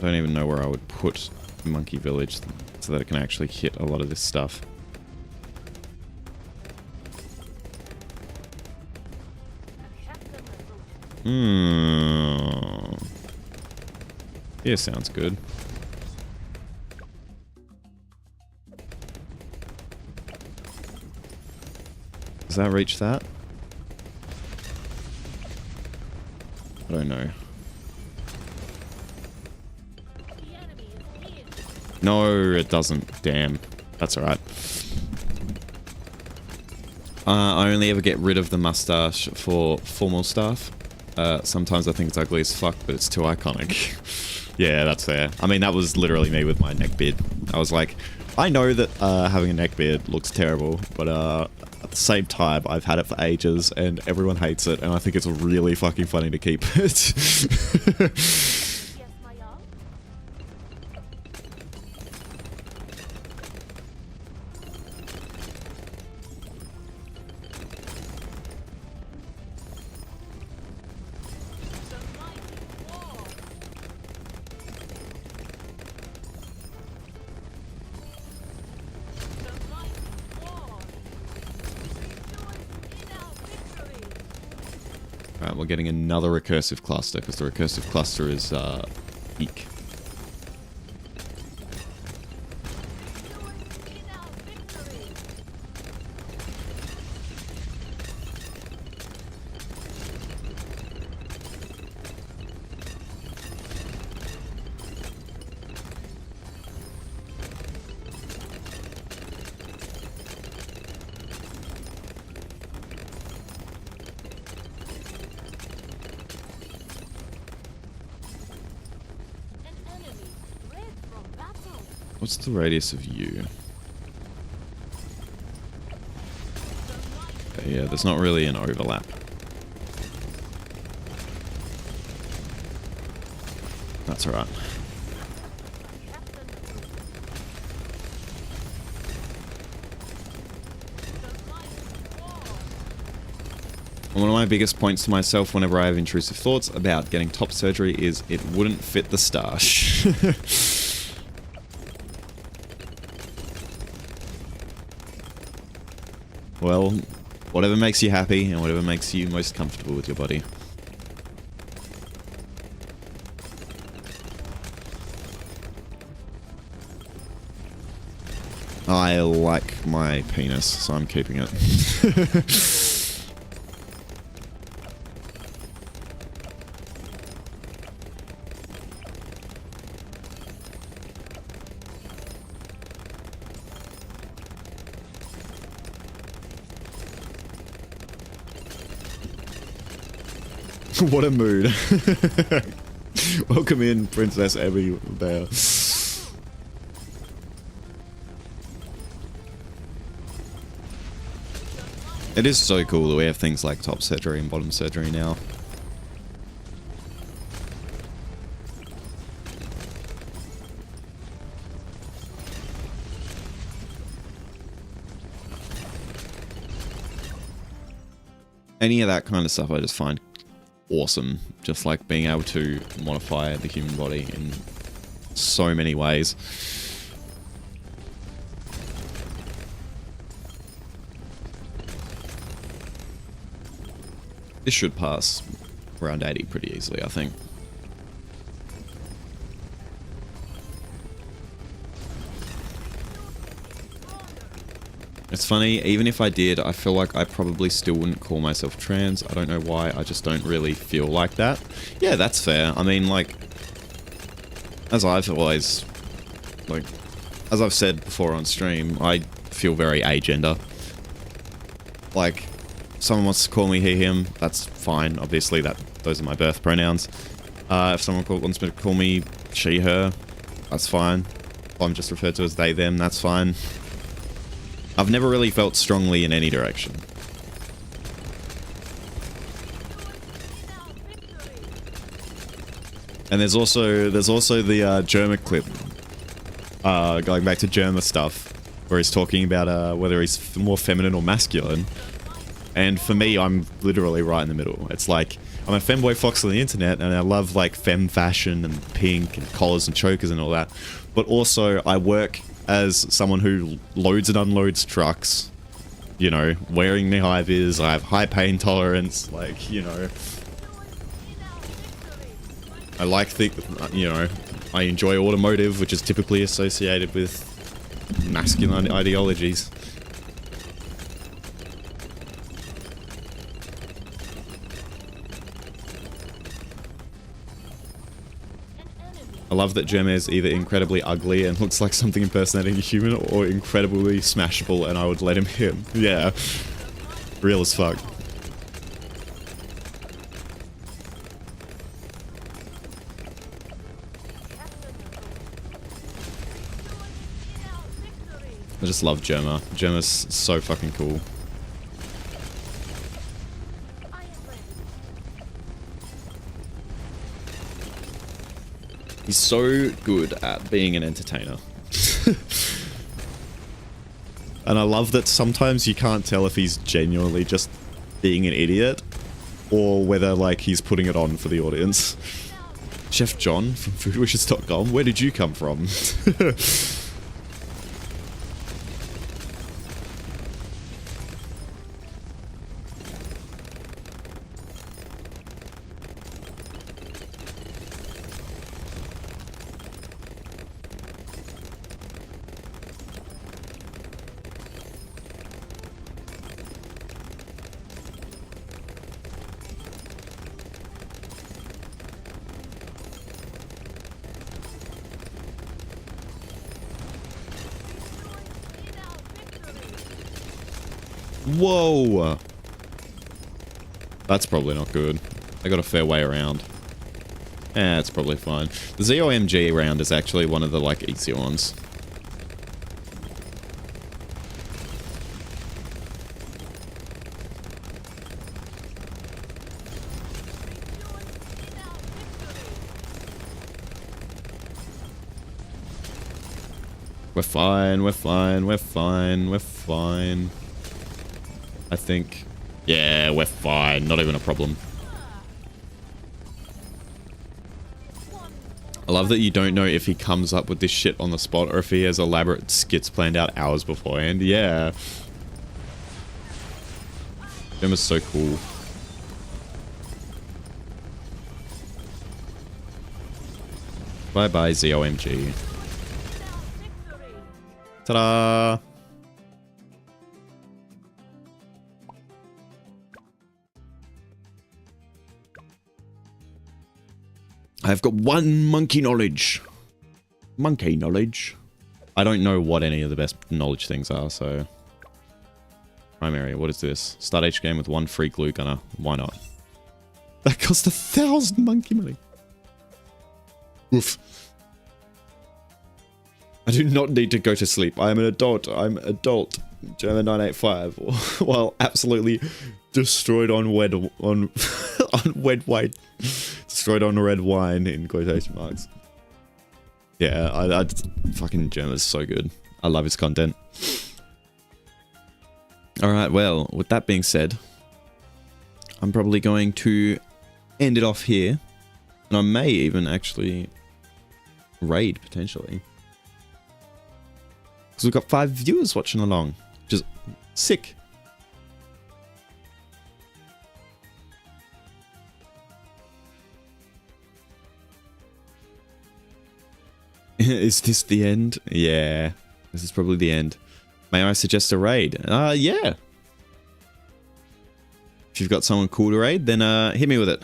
I don't even know where I would put Monkey Village so that it can actually hit a lot of this stuff. Yeah, sounds good. Does that reach that? I don't know. No, it doesn't. Damn. That's alright. I only ever get rid of the mustache for formal stuff. Sometimes I think it's ugly as fuck, but it's too iconic. Yeah, that's fair. I mean, that was literally me with my neck beard. I was like, I know that having a neck beard looks terrible, but at the same time, I've had it for ages, and everyone hates it, and I think it's really fucking funny to keep it. Alright, we're getting another recursive cluster, because the recursive cluster is, peak. What's the radius of you? Okay, yeah, there's not really an overlap. That's alright. One of my biggest points to myself whenever I have intrusive thoughts about getting top surgery is it wouldn't fit the stash. Well, whatever makes you happy and whatever makes you most comfortable with your body. I like my penis, so I'm keeping it. What a mood. Welcome in, Princess Abby Bear. It is so cool that we have things like top surgery and bottom surgery now. Any of that kind of stuff I just find awesome. Just like being able to modify the human body in so many ways. This should pass around 80 pretty easily, I think. It's funny, even if I did, I feel like I probably still wouldn't call myself trans. I don't know why, I just don't really feel like that. Yeah, that's fair. I mean, like, as I've always, like, as I've said before on stream, I feel very agender. Like, someone wants to call me he, him, that's fine. Obviously, those are my birth pronouns. If someone wants me to call me she, her, that's fine. If I'm just referred to as they, them, that's fine. I've never really felt strongly in any direction. And there's also the Germa clip, going back to Germa stuff, where he's talking about whether he's more feminine or masculine. And for me, I'm literally right in the middle. It's like, I'm a femboy fox on the internet, and I love like femme fashion and pink and collars and chokers and all that. But also, I work as someone who loads and unloads trucks, you know, wearing knee-high vis. I have high pain tolerance, like, you know. I like the, you know, I enjoy automotive, which is typically associated with masculine ideologies. I love that Gemma is either incredibly ugly and looks like something impersonating a human, or incredibly smashable and I would let him hit. Yeah. Real as fuck. I just love Gemma. Gemma's so fucking cool. He's so good at being an entertainer. And I love that sometimes you can't tell if he's genuinely just being an idiot or whether like he's putting it on for the audience. Chef John from foodwishes.com, where did you come from? Whoa! That's probably not good. I got a fair way around. Eh, it's probably fine. The ZOMG round is actually one of the, like, easier ones. We're fine, we're fine, we're fine, we're fine. I think. Yeah, we're fine. Not even a problem. I love that you don't know if he comes up with this shit on the spot or if he has elaborate skits planned out hours beforehand. Yeah. Gemma's so cool. Bye-bye, ZOMG. Ta-da! I've got one monkey knowledge. Monkey knowledge. I don't know what any of the best knowledge things are, so... Primary, what is this? Start each game with one free glue gunner. Why not? That cost 1,000 monkey money. Oof. I do not need to go to sleep. I am an adult. I'm adult. German 985. Well, absolutely destroyed on wed on wed wine. Destroyed on red wine in quotation marks. Yeah, I fucking Gemma's so good. I love his content. Alright, well, with that being said, I'm probably going to end it off here. And I may even actually raid, potentially. Because we've got 5 viewers watching along, which is sick. Is this the end? Yeah, this is probably the end. May I suggest a raid? Yeah. If you've got someone cool to raid, then hit me with it.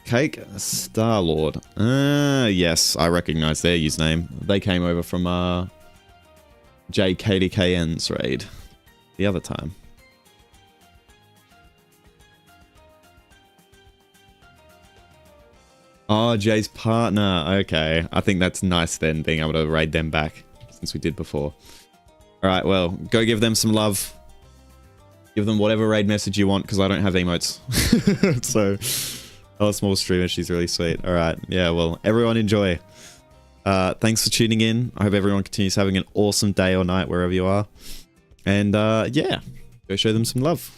Cake Star-Lord. Yes, I recognize their username. They came over from JKDKN's raid the other time. Oh, Jay's partner. Okay. I think that's nice then, being able to raid them back, since we did before. Alright, well, go give them some love. Give them whatever raid message you want, because I don't have emotes. So, oh, small streamer, she's really sweet. Alright, yeah, well, everyone enjoy. Thanks for tuning in. I hope everyone continues having an awesome day or night wherever you are. And yeah, go show them some love.